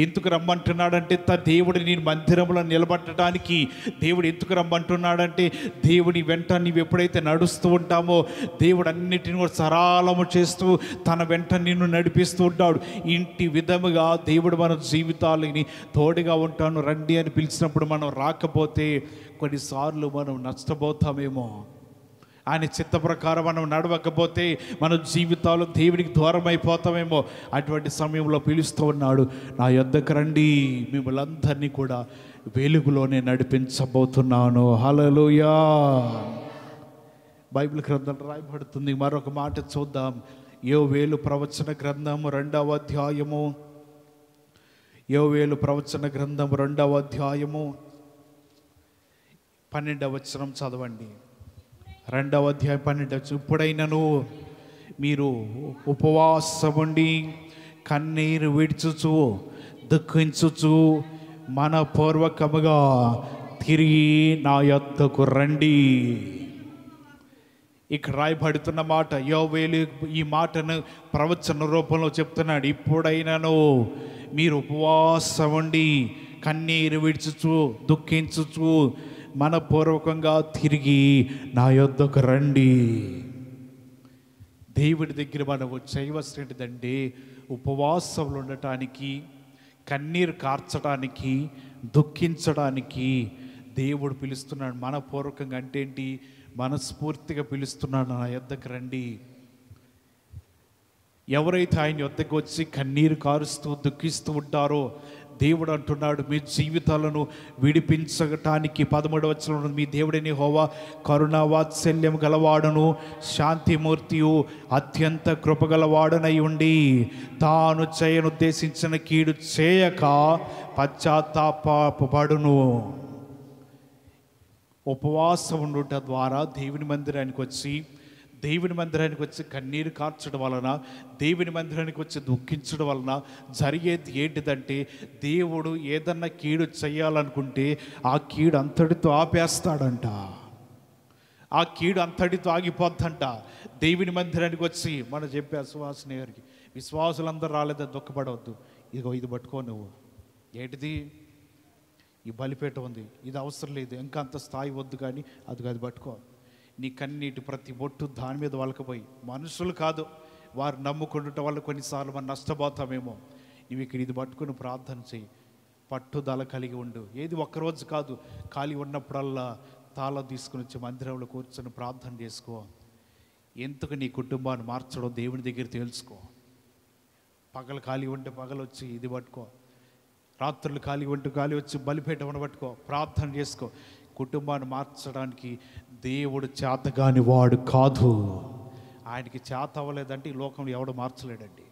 ఎందుకు రమ్మంటున్నాడంటే దేవుడు నేను మందిరంలో నిలబడటానికి. దేవుడు ఎందుకు రమ్మంటున్నాడంటే దేవుని వెంట నీవు ఎప్పుడైతే నడుస్తూ ఉంటామో దేవుడు అన్నిటిని కూడా సరళము చేస్తూ తన వెంట నిన్ను నడిపిస్తూ ఉంటాడు. ఇంటి విధముగా దేవుడు మన జీవితాలని తోడుగా ఉంటాను రండి అని పిలిచినప్పుడు మనం రాకపోతే కొన్నిసార్లు మనం నష్టపోతామేమో. ఆయన చిత్త ప్రకారం మనం నడవకపోతే మన జీవితాలు దేవునికి దూరం అయిపోతామేమో. అటువంటి సమయంలో పిలుస్తూ ఉన్నాడు, నా యొద్దకు రండి, మిమ్మల్ని అందరినీ కూడా వెలుగులోనే నడిపించబోతున్నాను. హల్లెలూయా. బైబిల్ గ్రంథంలో రాయబడుతుంది. మరొక మాట చూద్దాం. యోవేలు ప్రవచన గ్రంథం 2వ అధ్యాయము, యోవేలు ప్రవచన గ్రంథం 2వ అధ్యాయము 12వ వచనం చదవండి. 2వ అధ్యాయం 12. ఇప్పుడైనను మీరు ఉపవాసముండి కన్నీరు విడుచుచు దుఃఖించుచు మనపూర్వకముగా తిరిగి నా యొద్దకు రండి. ఇక్కడ రాయబడుతున్న మాట యోవేలు ఈ మాటను ప్రవచన రూపంలో చెప్తున్నాడు. ఇప్పుడైనను మీరు ఉపవాసముండి కన్నీరు విడుచుచు దుఃఖించుచు మనపూర్వకంగా తిరిగి నా యొద్దకు రండి. దేవుడి దగ్గర మనము చేయవలసినదంటే ఉపవాసంలో ఉండటానికి, కన్నీరు కార్చడానికి, దుఃఖించడానికి దేవుడు పిలుస్తున్నాడు. మనపూర్వకంగా అంటే ఏంటి? మనస్ఫూర్తిగా పిలుస్తున్నాడు, నా యొద్దకు రండి. ఎవరైతే ఆయన యొద్దకు వచ్చి కన్నీరు కారుస్తూ దుఃఖిస్తూ ఉంటారో దేవుడు అంటున్నాడు మీ జీవితాలను విడిపించటానికి 13వ వచనంలో మీ దేవుడైన యెహోవా కరుణా వాత్సల్యం గలవాడును శాంతిమూర్తియు అత్యంత కృపగలవాడునై ఉండి తాను చేయనుద్దేశించిన కీడు చేయక పశ్చాత్తాపపడును. ఉపవాసం ఉండుట ద్వారా దేవుని మందిరానికి వచ్చి కన్నీరు కార్చడం వలన, దేవుని మందిరానికి వచ్చి దుఃఖించడం వలన జరిగేది ఏంటిదంటే దేవుడు ఏదన్నా కీడు చేయాలనుకుంటే ఆ కీడు అంతటితో ఆపేస్తాడంట. ఆ కీడు అంతటితో ఆగిపోద్దంట. దేవుని మందిరానికి వచ్చి మనం చెప్పే సువాసన గారికి విశ్వాసులందరూ రాలేదని దుఃఖపడవద్దు. ఇదిగో ఇది పట్టుకో నువ్వు. ఏంటిది? ఈ బలిపీఠం ఉంది, ఇది అవసరం లేదు, ఇంకా అంత స్థాయి వద్దు, కానీ అది పట్టుకో. నీ కన్నీటి ప్రతి బొట్టు దాని మీద వలకపోయి, మనుషులు కాదు వారు నమ్ముకుంటుంటే వాళ్ళు కొన్నిసార్లు మనం నష్టపోతామేమో. నువ్వు ఇక్కడ ఇది పట్టుకుని ప్రార్థన చెయ్యి, పట్టుదల కలిగి ఉండు. ఏది ఒక్కరోజు కాదు, ఖాళీ ఉన్నప్పుడల్లా తాళం తీసుకుని వచ్చి మందిరంలో కూర్చొని ప్రార్థన చేసుకో. ఎందుకు నీ కుటుంబాన్ని మార్చడం దేవుని దగ్గర తెలుసుకో. పగలు ఖాళీ ఉంటే పగలు వచ్చి ఇది పట్టుకో, రాత్రులు ఖాళీ ఉంటే ఖాళీ వచ్చి బలిపీఠం పట్టుకో, ప్రార్థన చేసుకో. కుటుంబాన్ని మార్చడానికి దేవుడు చేతగాని వాడు కాదు. ఆయనకి చేత అవ్వలేదంటే ఈ లోకంలో ఎవడు మార్చలేడండి.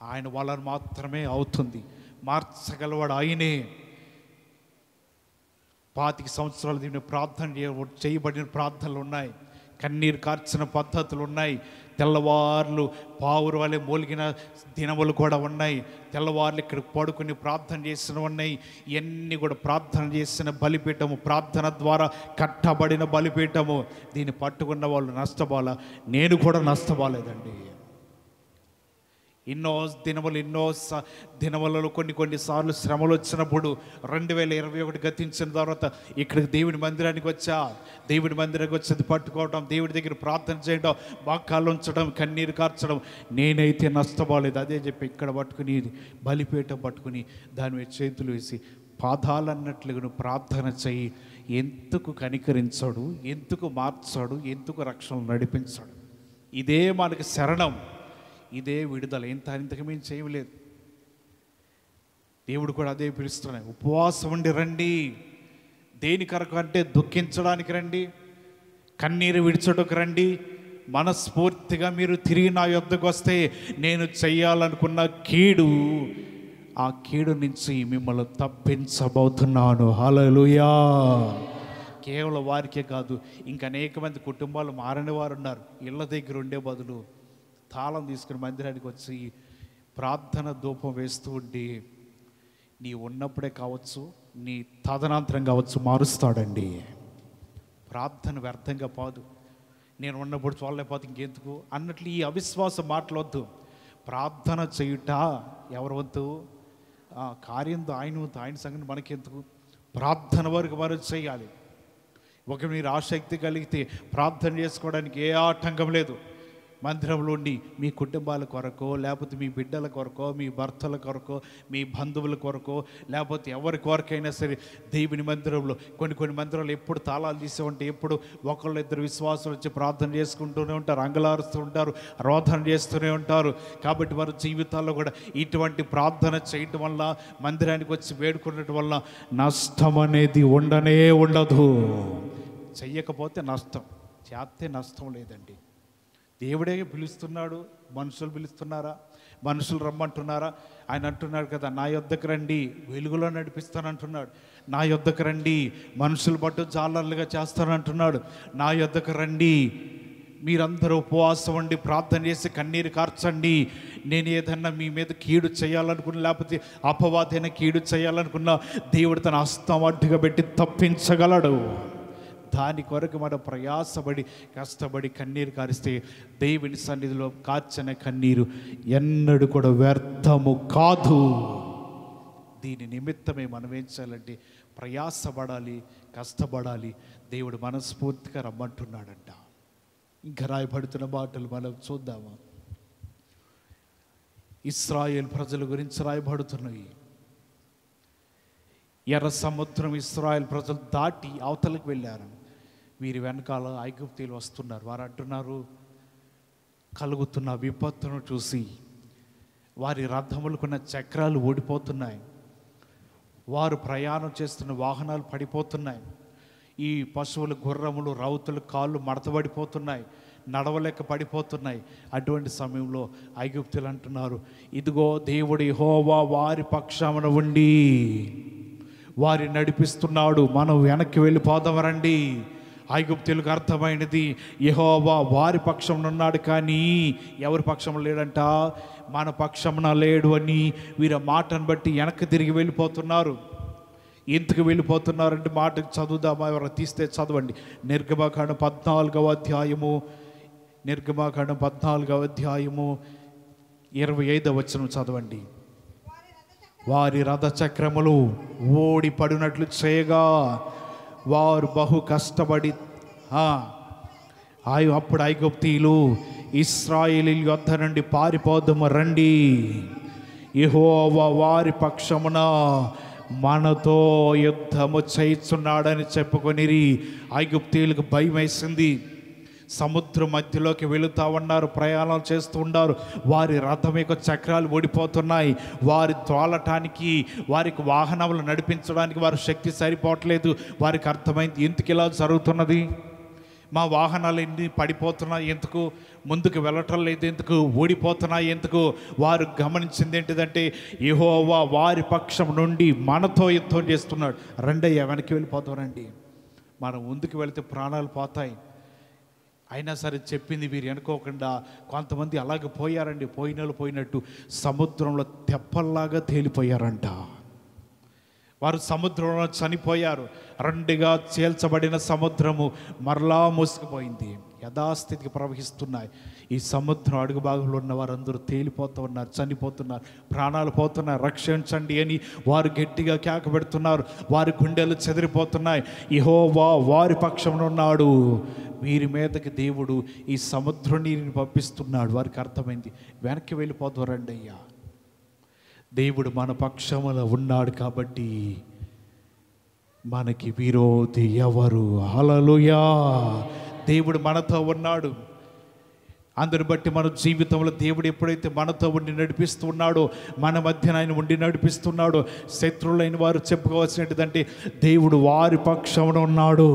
ఆయన వాళ్ళని మాత్రమే అవుతుంది. మార్చగలవాడు ఆయనే. 25 సంవత్సరాలు దీన్ని ప్రార్థన చేయబడిన ప్రార్థనలు ఉన్నాయి, కన్నీరు కార్చిన పద్ధతులు ఉన్నాయి, తెల్లవార్లు పావురు వలె మూలిగిన దినములు కూడా ఉన్నాయి, తెల్లవార్లు ఇక్కడ పడుకుని ప్రార్థన చేసిన ఉన్నాయి. ఇవన్నీ కూడా ప్రార్థన చేసిన బలిపీఠము, ప్రార్థన ద్వారా కట్టబడిన బలిపీఠము. దీన్ని పట్టుకున్న వాళ్ళు నష్టపోలే, నేను కూడా నష్టపోలేదండి. ఎన్నో దినములలో కొన్నిసార్లు శ్రమలు వచ్చినప్పుడు 2021 గతించిన తర్వాత ఇక్కడికి దేవుడి మందిరానికి వచ్చా. దేవుడి మందిరానికి వచ్చేది పట్టుకోవడం, దేవుడి దగ్గర ప్రార్థన చేయడం, వాక్యాలు ఉంచడం, కన్నీరు కార్చడం. నేనైతే నష్టపోలేదు. అదే చెప్పి ఇక్కడ పట్టుకుని బలిపీఠం పట్టుకుని దాని మీద చేతులు వేసి పాదాలన్నట్లుగా నువ్వు ప్రార్థన చెయ్యి. ఎందుకు కనికరించాడు, ఎందుకు మార్చాడు, ఎందుకు రక్షణ నడిపించాడు. ఇదే మనకి శరణం, ఇదే విడుదల. ఇంతకు మేము చేయలేదు. దేవుడు కూడా అదే పిలుస్తున్నాయి. ఉపవాసం ఉండి రండి. దేని కొరకు అంటే దుఃఖించడానికి రండి, కన్నీరు విడిచడానికి రండి. మనస్ఫూర్తిగా మీరు తిరిగి నా యొద్దకు వస్తే నేను చెయ్యాలనుకున్న కీడు, ఆ కీడు నుంచి మిమ్మల్ని తప్పించబోతున్నాను. హల్లెలూయా. కేవలం వారికే కాదు, ఇంకా అనేక మంది కుటుంబాలు మారని వారు ఉన్నారు. ఇళ్ళ దగ్గర ఉండే బదులు తాళం తీసుకుని మందిరానికి వచ్చి ప్రార్థన ధూపం వేస్తూ ఉండి నీ ఉన్నప్పుడే కావచ్చు, నీ తదనంతరం కావచ్చు, మారుస్తాడండి. ప్రార్థన వ్యర్థంగా పోదు. నేను ఉన్నప్పుడు చూడలేకపోతే ఇంకెందుకు అన్నట్లు ఈ అవిశ్వాస మాటలొద్దు. ప్రార్థన చేయుట ఎవరి వంతు? కార్యంతో ఆయన సంగతి మనకెందుకు? ప్రార్థన వరకు మనం చేయాలి. ఒక మీరు ఆసక్తి కలిగితే ప్రార్థన చేసుకోవడానికి ఏ ఆటంకం లేదు. మందిరంలో ఉండి మీ కుటుంబాల కొరకో, లేకపోతే మీ బిడ్డల కొరకో, మీ భర్తల కొరకో, మీ బంధువుల కొరకో, లేకపోతే ఎవరి కొరకైనా సరే దేవుని మందిరంలో కొన్ని మందిరాలు ఎప్పుడు తాళాలు తీసే ఉంటే ఎప్పుడు ఒకళ్ళిద్దరు విశ్వాసులు వచ్చి ప్రార్థన చేసుకుంటూనే ఉంటారు, అంగలారుస్తూ ఉంటారు, రోధన చేస్తూనే ఉంటారు. కాబట్టి వారి జీవితాల్లో కూడా ఇటువంటి ప్రార్థన చేయటం వల్ల, మందిరానికి వచ్చి వేడుకునటం వల్ల నష్టం అనేది ఉండదు. చెయ్యకపోతే నష్టం, చేస్తే నష్టం లేదండి. దేవుడే పిలుస్తున్నాడు, మనుషులు పిలుస్తున్నారా? మనుషులు రమ్మంటున్నారా? ఆయన అంటున్నాడు కదా, నా యొద్దకు రండి, వెలుగులో నడిపిస్తానంటున్నాడు. నా యొద్దకు రండి, మనుషులు పట్టు జాలర్లుగా చేస్తానంటున్నాడు. నా యొద్దకు రండి, మీరందరూ ఉపవాసం ఉండి ప్రార్థన చేసి కన్నీరు కార్చండి. నేను ఏదన్నా మీ మీద కీడు చేయాలనుకున్నా, లేకపోతే అపవాదైన కీడు చేయాలనుకున్నా దేవుడు తన హస్తం అడ్డుగా పెట్టి తప్పించగలడు. దాని కొరకు మనం ప్రయాసపడి కష్టపడి కన్నీరు కారిస్తే దేవుని సన్నిధిలో కార్చిన కన్నీరు ఎన్నడూ కూడా వ్యర్థము కాదు. దీని నిమిత్తమే మనం ఏం చేయాలంటే ప్రయాసపడాలి, కష్టపడాలి. దేవుడు మనస్ఫూర్తిగా రమ్మంటున్నాడంట. ఇంకా రాయబడుతున్న మాటలు మనం చూద్దామా? ఇశ్రాయేల్ ప్రజల గురించి రాయబడుతున్నాయి. ఎర్ర సముద్రం ఇశ్రాయేల్ ప్రజలు దాటి అవతలకు వెళ్ళారు. వీరి వెనకాల ఐగుప్తీయులు వస్తున్నారు. వారు అంటున్నారు, కలుగుతున్న విపత్తును చూసి వారి రథములకున్న చక్రాలు ఓడిపోతున్నాయి, వారు ప్రయాణం చేస్తున్న వాహనాలు పడిపోతున్నాయి, ఈ పశువులు, గుర్రములు, రౌతులు కాళ్ళు మడతబడిపోతున్నాయి, నడవలేక పడిపోతున్నాయి. అటువంటి సమయంలో ఐగుప్తీయులు అంటున్నారు, ఇదిగో దేవుడు యెహోవా వారి పక్షమున ఉండి వారి నడిపిస్తున్నాడు, మనం వెనక్కి వెళ్ళిపోదాం రండి. ఐగుప్తీయులకు అర్థమైనది, యెహోవా వారి పక్షంలో ఉన్నాడు కానీ ఎవరి పక్షంలో లేడంట, మన పక్షమున లేడు అని వీరి మాటను బట్టి వెనక్కి తిరిగి వెళ్ళిపోతున్నారు. ఎందుకు వెళ్ళిపోతున్నారంటే మాట చదువుదామా? ఎవరు తీస్తే చదవండి. నిర్గమకాండం 14వ అధ్యాయము, నిర్గమకాండం 14వ అధ్యాయము 25వ వచనం చదవండి. వారి రథచక్రములు ఓడి పడినట్లు చేయగా వారు బహు కష్టపడి అప్పుడు ఐగుప్తీయులు ఇశ్రాయేలీయుల యొద్ద నుండి పారిపోదుము రండి, యెహోవా వారి పక్షమున మనతో యుద్ధము చేయుచున్నాడని చెప్పుకొనిరి. ఐగుప్తీయులకు భయం వేసింది. సముద్రం మధ్యలోకి వెళుతూ ఉన్నారు, ప్రయాణం చేస్తూ ఉన్నారు. వారి రథం యొక్క చక్రాలు ఓడిపోతున్నాయి. వారి తోలటానికి, వారికి వాహనములు నడిపించడానికి వారి శక్తి సరిపోవట్లేదు. వారికి అర్థమైంది, ఎందుకు ఇలా జరుగుతున్నది, మా వాహనాలు ఎన్ని పడిపోతున్నాయి ఎందుకు, ముందుకు వెళ్ళటం లేదు ఎందుకు, ఓడిపోతున్నాయి ఎందుకు. వారు గమనించింది ఏంటిదంటే యెహోవా వారి పక్షం నుండి మనతో యుద్ధం చేస్తున్నాడు. రండయ్య వెనక్కి వెళ్ళిపోతారండి, మనం ముందుకు వెళితే ప్రాణాలు పోతాయి. అయినా సరే చెప్పింది వీరు అనుకోకుండా కొంతమంది అలాగే పోయారండి. పోయినట్టు సముద్రంలో తెప్పల్లాగా తేలిపోయారంట. వారు సముద్రంలో చనిపోయారు. రెండుగా చేల్చబడిన సముద్రము మరలా మూసుకుపోయింది. యథాస్థితికి ప్రవహిస్తున్నాయి. ఈ సముద్రం అడుగు భాగంలో ఉన్న వారందరూ తేలిపోతూ ఉన్నారు, చనిపోతున్నారు, ప్రాణాలు పోతున్నారు. రక్షించండి అని వారు గట్టిగా కేక పెడుతున్నారు. వారి గుండెలు చెదిరిపోతున్నాయి. యెహోవా వారి పక్షంలో ఉన్నాడు, వీరి మీదకి దేవుడు ఈ సముద్రం నీరుని పంపిస్తున్నాడు. వారికి అర్థమైంది, వెనక్కి వెళ్ళిపోతారండి అయ్యా, దేవుడు మన పక్షములో ఉన్నాడు కాబట్టి మనకి విరోధి ఎవరు. హల్లెలూయా. దేవుడు మనతో ఉన్నాడు. అందుని బట్టి మన జీవితంలో దేవుడు ఎప్పుడైతే మనతో ఉండి నడిపిస్తున్నాడో, మన మధ్యన ఆయన ఉండి నడిపిస్తున్నాడో, శత్రువులైన వారు చెప్పుకోవాల్సినదంటే దేవుడు వారి పక్షంలో ఉన్నాడు,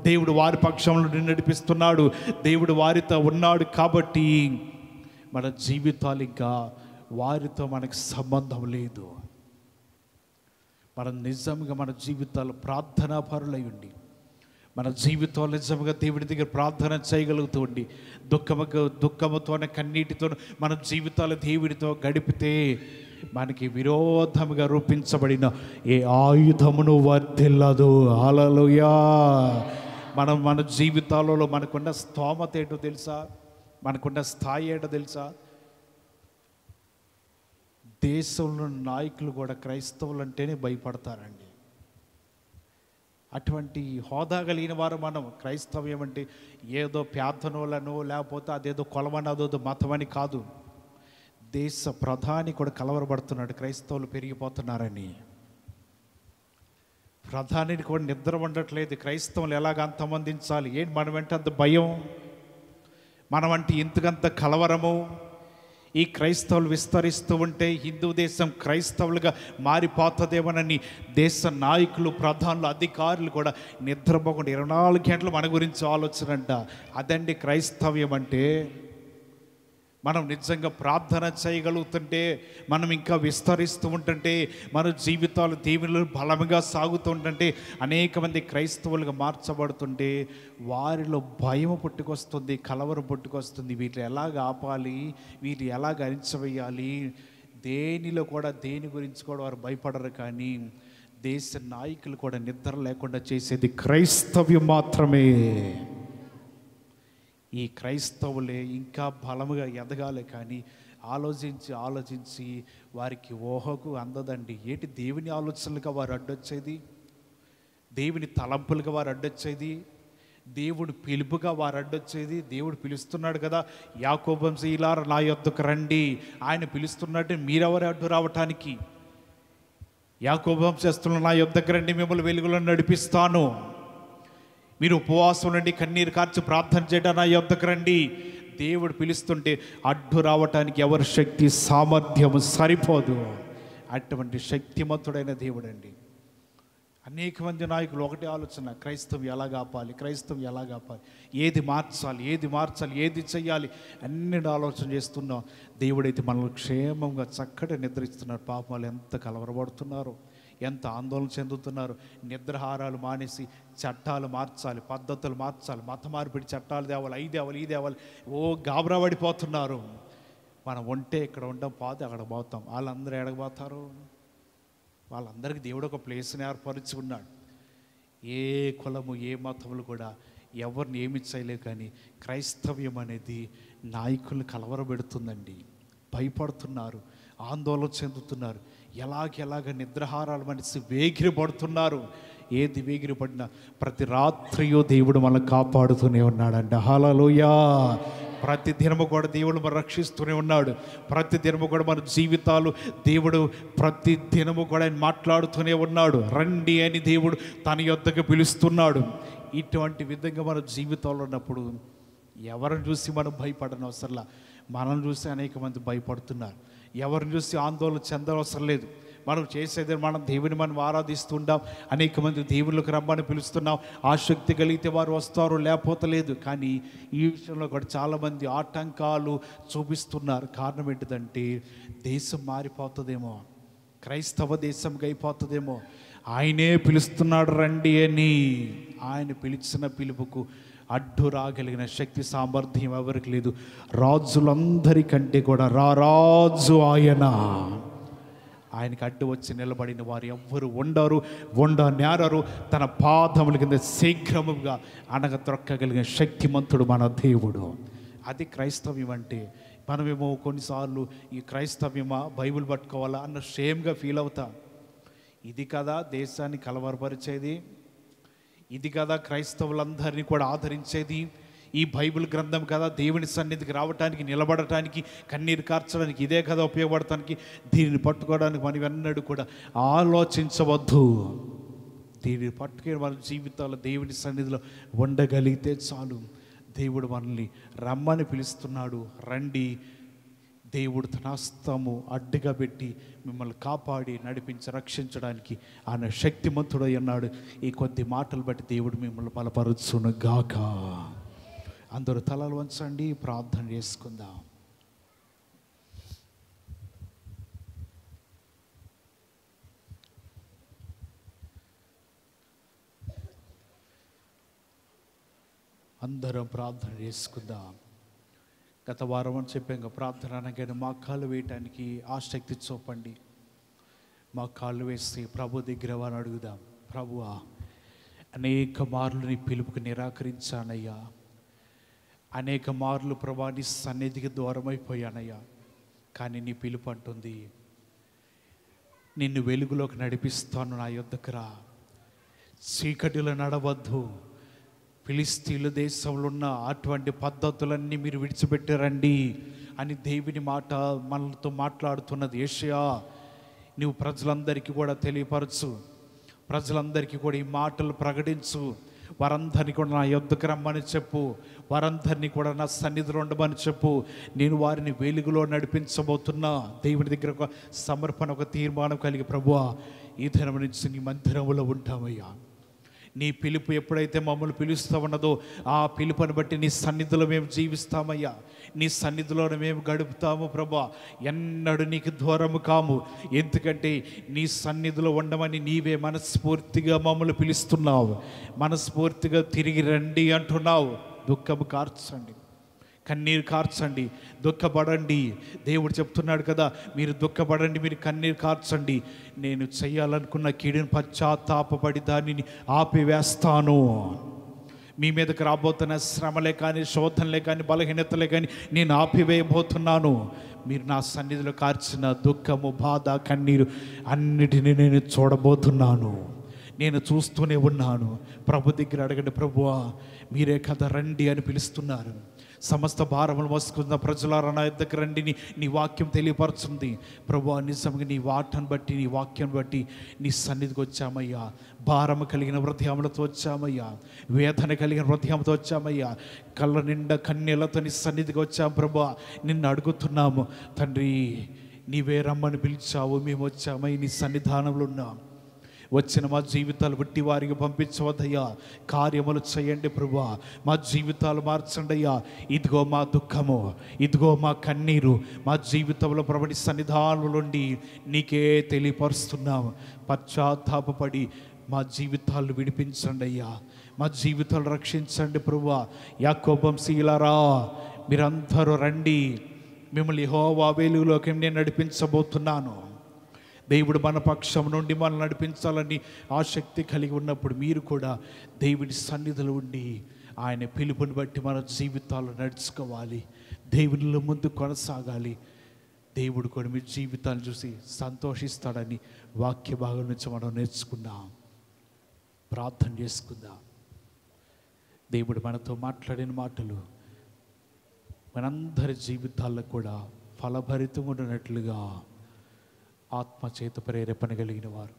దేవుడు వారి పక్షంలో నడిపిస్తున్నాడు, దేవుడు వారితో ఉన్నాడు. కాబట్టి మన జీవితాలు ఇంకా వారితో మనకు సంబంధం లేదు. మనం నిజంగా మన జీవితాలు ప్రార్థనా పరులై ఉండి, మన జీవితంలో నిజంగా దేవుడి దగ్గర ప్రార్థన చేయగలుగుతూ ఉండి, దుఃఖముతోనే కన్నీటితో మన జీవితాలు దేవుడితో గడిపితే మనకి విరోధముగా రూపించబడిన ఏ ఆయుధమును వర్ధిల్లదు. హల్లెలూయా. మన జీవితాలలో మనకున్న స్తోమత ఏంటో తెలుసా, మనకున్న స్థాయి ఏంటో తెలుసా? దేశంలో నాయకులు కూడా క్రైస్తవులు అంటేనే భయపడతారండి. అటువంటి హోదా కలిగిన వారు మనం. క్రైస్తవ్యం అంటే ఏదో ప్రార్థనలను లేకపోతే అదేదో కొలవని అదేదో మతమని కాదు. దేశ ప్రధాని కూడా కలవరపడుతున్నాడు క్రైస్తవులు పెరిగిపోతున్నారని. ప్రధానిని కూడా నిద్ర ఉండట్లేదు. క్రైస్తవులు ఎలాగ అంతమందించాలి, ఏంటి మనం వెంట అంత భయం, మనం అంటే ఇంతకంత కలవరము. ఈ క్రైస్తవులు విస్తరిస్తూ ఉంటే హిందూ దేశం క్రైస్తవులుగా మారిపోతుందేమోనని దేశ నాయకులు, ప్రధానులు, అధికారులు కూడా నిద్రపోకుండా 24 గంటలు మన గురించి ఆలోచనంట. అదండి క్రైస్తవ్యం అంటే. మనం నిజంగా ప్రార్థన చేయగలుగుతుంటే, మనం ఇంకా విస్తరిస్తూ ఉంటుంటే, మన జీవితాలు దేవుళ్ళు బలంగా సాగుతూ ఉంటుంటే, అనేక మంది క్రైస్తవులుగా మార్చబడుతుంటే వారిలో భయం పుట్టుకొస్తుంది, కలవరం పుట్టుకొస్తుంది. వీటిని ఎలాగ ఆపాలి, వీటిని ఎలాగ అణిచివేయాలి, దేనిలో కూడా దేని గురించి కూడా వారు భయపడరు. కానీ దేశ నాయకులు కూడా నిద్ర లేకుండా చేసేది క్రైస్తవ్యం మాత్రమే. ఈ క్రైస్తవులే ఇంకా బలముగా ఎదగాలి. కానీ ఆలోచించి వారికి ఊహకు అందదండి. ఏంటి దేవుని ఆలోచనలుగా వారు అడ్డొచ్చేది, దేవుని తలంపులుగా వారు అడ్డొచ్చేది, దేవుడు పిలుపుగా వారు అడ్డొచ్చేది. దేవుడు పిలుస్తున్నాడు కదా, యాకోబు వంశీయులారా నా యొద్దకు రండి, ఆయన పిలుస్తున్నట్టు మీరెవరు అడ్డు రావటానికి? యాకోబు వంశస్థులు నా యొద్దకు రండి, మిమ్మల్ని వెలుగులో నడిపిస్తాను. మీరు ఉపవాసం నుండి కన్నీరు కార్చి ప్రార్థన చేయడం నా యొద్దకు రండి. దేవుడు పిలుస్తుంటే అడ్డు రావటానికి ఎవరి శక్తి సామర్థ్యము సరిపోదు. అటువంటి శక్తిమంతుడైన దేవుడు అండి. అనేక మంది నాయకులు ఒకటే ఆలోచన, క్రైస్తవం ఎలా కాపాలి, క్రైస్తవం ఎలా కాపాలి, ఏది మార్చాలి, ఏది చెయ్యాలి, అన్ని ఆలోచన చేస్తున్నాం. దేవుడైతే మనల్ని క్షేమంగా చక్కటి నిద్రిస్తున్నారు. పాపం వాళ్ళు ఎంత కలవరపడుతున్నారు, ఎంత ఆందోళన చెందుతున్నారు. నిద్రహారాలు మానేసి చట్టాలు మార్చాలి, పద్ధతులు మార్చాలి, మత మార్పిడి చట్టాలు తేవాలి, ఈ తేవాలి, గాబరా పడిపోతున్నారు. మనం ఉంటే ఇక్కడ ఉంటాం, పోతే అక్కడ పోతాం. వాళ్ళందరూ ఎడగబోతారు. వాళ్ళందరికీ దేవుడు ఒక ప్లేస్ని ఏర్పరిచి ఉన్నాడు. ఏ కులము ఏ మతములు కూడా ఎవరిని ఏమి చేయలేవు. కానీ క్రైస్తవ్యం అనేది నాయకులను కలవరబెడుతుందండి. భయపడుతున్నారు. ఆందోళన చెందుతున్నారు. ఎలాగ నిద్రాహారాలు మనిషి వేగిరపడుతున్నారు. ఏది వేగిరపడినా ప్రతి రాత్రియో దేవుడు మనల్ని కాపాడుతూనే ఉన్నాడంట. హల్లెలూయా. ప్రతి దినము కూడా దేవుడు మనం రక్షిస్తూనే ఉన్నాడు. ప్రతి దినము కూడా మన జీవితాలు దేవుడు ప్రతి దినము కూడా ఆయన మాట్లాడుతూనే ఉన్నాడు. రండి అని దేవుడు తన యొద్దకు పిలుస్తున్నాడు. ఇటువంటి విధంగా మన జీవితంలో ఉన్నప్పుడు ఎవరిని చూసి మనం భయపడనవసరంలా. మనం చూసి అనేక మంది భయపడుతున్నారు. ఎవరిని చూసి ఆందోళన చెందవసరం లేదు. మనం చేసేది మనం దేవుని మనం ఆరాధిస్తుంటాం. అనేక మంది దేవుళ్ళకి రమ్మని పిలుస్తున్నాం. ఆసక్తి కలిగితే వారు వస్తారు, లేకపోతే లేదు. కానీ ఈ విషయంలో కూడా చాలామంది ఆటంకాలు చూపిస్తున్నారు. కారణం ఏంటిదంటే దేశం మారిపోతుందేమో, క్రైస్తవ దేశంగా అయిపోతుందేమో. ఆయనే పిలుస్తున్నాడు రండి అని. ఆయన పిలిచిన పిలుపుకు అడ్డు రాగలిగిన శక్తి సామర్థ్యం ఎవరికి లేదు. రాజులందరికంటే కూడా రారాజు ఆయన. ఆయనకు అడ్డు వచ్చి నిలబడిన వారు ఎవ్వరు ఉండనేరరు. తన పాదముల కింద శీఘ్రముగా అణగత్రొక్కగలిగిన శక్తిమంతుడు మన దేవుడు. అది క్రైస్తవ్యం అంటే. మనమేమో కొన్నిసార్లు ఈ క్రైస్తవ్యమా, బైబిల్ పట్టుకోవాలా అన్న షేమ్గా ఫీల్ అవుతాం. ఇది కదా దేశాన్ని కలవరపరిచేది, ఇది కదా క్రైస్తవులందరినీ కూడా ఆదరించేది, ఈ బైబిల్ గ్రంథం కదా దేవుని సన్నిధికి రావటానికి, నిలబడటానికి, కన్నీరు కార్చడానికి, ఇదే కదా ఉపయోగపడటానికి. దీనిని పట్టుకోవడానికి మనం ఎన్నడూ కూడా ఆలోచించవద్దు. దీనిని పట్టుకుని మన జీవితాల్లో దేవుని సన్నిధిలో ఉండగలిగితే చాలు. దేవుడు మనల్ని రమ్మని పిలుస్తున్నాడు. రండి. దేవుడు తన హస్తము అడ్డుగా పెట్టి మిమ్మల్ని కాపాడి నడిపించి రక్షించడానికి ఆయన శక్తిమంతుడై ఉన్నాడు. ఈ కొద్ది మాటలు బట్టి దేవుడు మిమ్మల్ని బలపరచును గాక. అందరూ తలలు వంచండి, ప్రార్థన చేసుకుందాం. అందరం ప్రార్థన చేసుకుందాం. గత వారం అని చెప్పాం, ప్రార్థన అనగానే మా కాళ్ళు వేయటానికి ఆసక్తి చూపండి. మా కాళ్ళు వేసి ప్రభు దగ్గర వారిని అడుగుదాం. ప్రభువా, అనేక మార్లు నీ పిలుపుకి నిరాకరించానయ్యా. అనేక మార్లు ప్రభా నీ సన్నిధికి దూరం అయిపోయానయ్యా. కానీ నీ పిలుపు అంటుంది, నిన్ను వెలుగులోకి నడిపిస్తాను, నా యొద్దకు రా. చీకటిలో నడవద్దు. ఫిలిస్తీన్ల దేశంలో ఉన్న అటువంటి పద్ధతులన్నీ మీరు విడిచిపెట్టారండి అని దేవుని మాట మనతో మాట్లాడుతున్నది. యేషయా, నువ్వు ప్రజలందరికీ కూడా తెలియపరచు, ప్రజలందరికీ కూడా ఈ మాటలు ప్రకటించు. వారందరినీ కూడా నా యొద్దకు రమ్మని చెప్పు, వారందరినీ కూడా నా సన్నిధిలో ఉండమని చెప్పు. నేను వారిని వెలుగులో నడిపించబోతున్నా. దేవుని దగ్గర ఒక సమర్పణ, ఒక తీర్మానం కలిగి, ప్రభువా ఈ దినం నుంచి నీ మందిరంలో ఉంటామయ్యా. నీ పిలుపు ఎప్పుడైతే మమ్మల్ని పిలుస్తూ ఉన్నదో ఆ పిలుపుని బట్టి నీ సన్నిధిలో మేము జీవిస్తామయ్యా. నీ సన్నిధిలోనే మేము గడుపుతాము ప్రభా. ఎన్నడూ నీకు దూరము కాము. ఎందుకంటే నీ సన్నిధిలో ఉండమని నీవే మనస్ఫూర్తిగా మమ్మల్ని పిలుస్తున్నావు. మనస్ఫూర్తిగా తిరిగి రండి అంటున్నావు. దుఃఖము కార్చండి, కన్నీరు కార్చండి, దుఃఖపడండి. దేవుడు చెప్తున్నాడు కదా, మీరు దుఃఖపడండి, మీరు కన్నీరు కార్చండి. నేను చేయాలనుకున్న కీడుని పశ్చాత్తాపపడి దానిని ఆపివేస్తాను. మీ మీదకి రాబోతున్న శ్రమలే కానీ, శోధనలే కానీ, బలహీనతలే కానీ నేను ఆపివేయబోతున్నాను. మీరు నా సన్నిధిలో కార్చిన దుఃఖము, బాధ, కన్నీరు అన్నిటినీ నేను చూడబోతున్నాను. నేను చూస్తూనే ఉన్నాను. ప్రభు దగ్గర అడగండి, ప్రభువా మీరే కదా రండి అని పిలుస్తున్నారు. సమస్త భారములు మోసుకున్న ప్రజలారా నా దగ్గర రండి నీ వాక్యం తెలియపరుచుంది. ప్రభువా నిజంగా నీ వాటను బట్టి, నీ వాక్యం బట్టి నీ సన్నిధికి వచ్చామయ్యా. భారము కలిగిన హృదయములతో వచ్చామయ్యా, వేదన కలిగిన హృదయంతో వచ్చామయ్యా, కళ్ళ నిండా కన్నీళ్లతో నీ సన్నిధికి వచ్చాం. ప్రభువా నిన్ను అడుగుతున్నాము తండ్రి, నీవే రమ్మని పిలిచావు, మేము వచ్చామయ్య, నీ సన్నిధానంలో ఉన్నాం. వచ్చిన మా జీవితాలు బట్టి వారికి పంపించవద్దయ్యా. కార్యములు చేయండి ప్రభువా, మా జీవితాలు మార్చండి అయ్యా. ఇదిగో మా దుఃఖము, ఇదిగో మా కన్నీరు, మా జీవితంలో ప్రభుని సన్నిధానంలో నుండి నీకే తెలియపరుస్తున్నాము. పశ్చాత్తాపపడి మా జీవితాలు విడిపించండి అయ్యా, మా జీవితాలు రక్షించండి ప్రభువా. యాకోబు వంశీయులారా మీరందరూ రండి, మిమ్మల్ని యెహోవా వెలుగులోకి నేను నడిపించబోతున్నాను. దేవుడు మన పక్షం నుండి మనల్ని నడిపించాలని ఆసక్తి కలిగి ఉన్నప్పుడు మీరు కూడా దేవుడి సన్నిధిలో ఉండి ఆయన పిలుపుని బట్టి మన జీవితాలు నడుచుకోవాలి, దేవునిలో ముందు కొనసాగాలి. దేవుడు కూడా మీ జీవితాన్ని చూసి సంతోషిస్తాడని వాక్య భాగం నుంచి మనం నేర్చుకుందాం. ప్రార్థన చేసుకుందాం. దేవుడు మనతో మాట్లాడిన మాటలు మనందరి జీవితాల్లో కూడా ఫలభరితంగా ఉన్నట్లుగా ఆత్మచేత ప్రేరేపణ కలిగిన వారు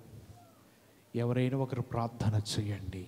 ఎవరైనా ఒకరు ప్రార్థన చేయండి.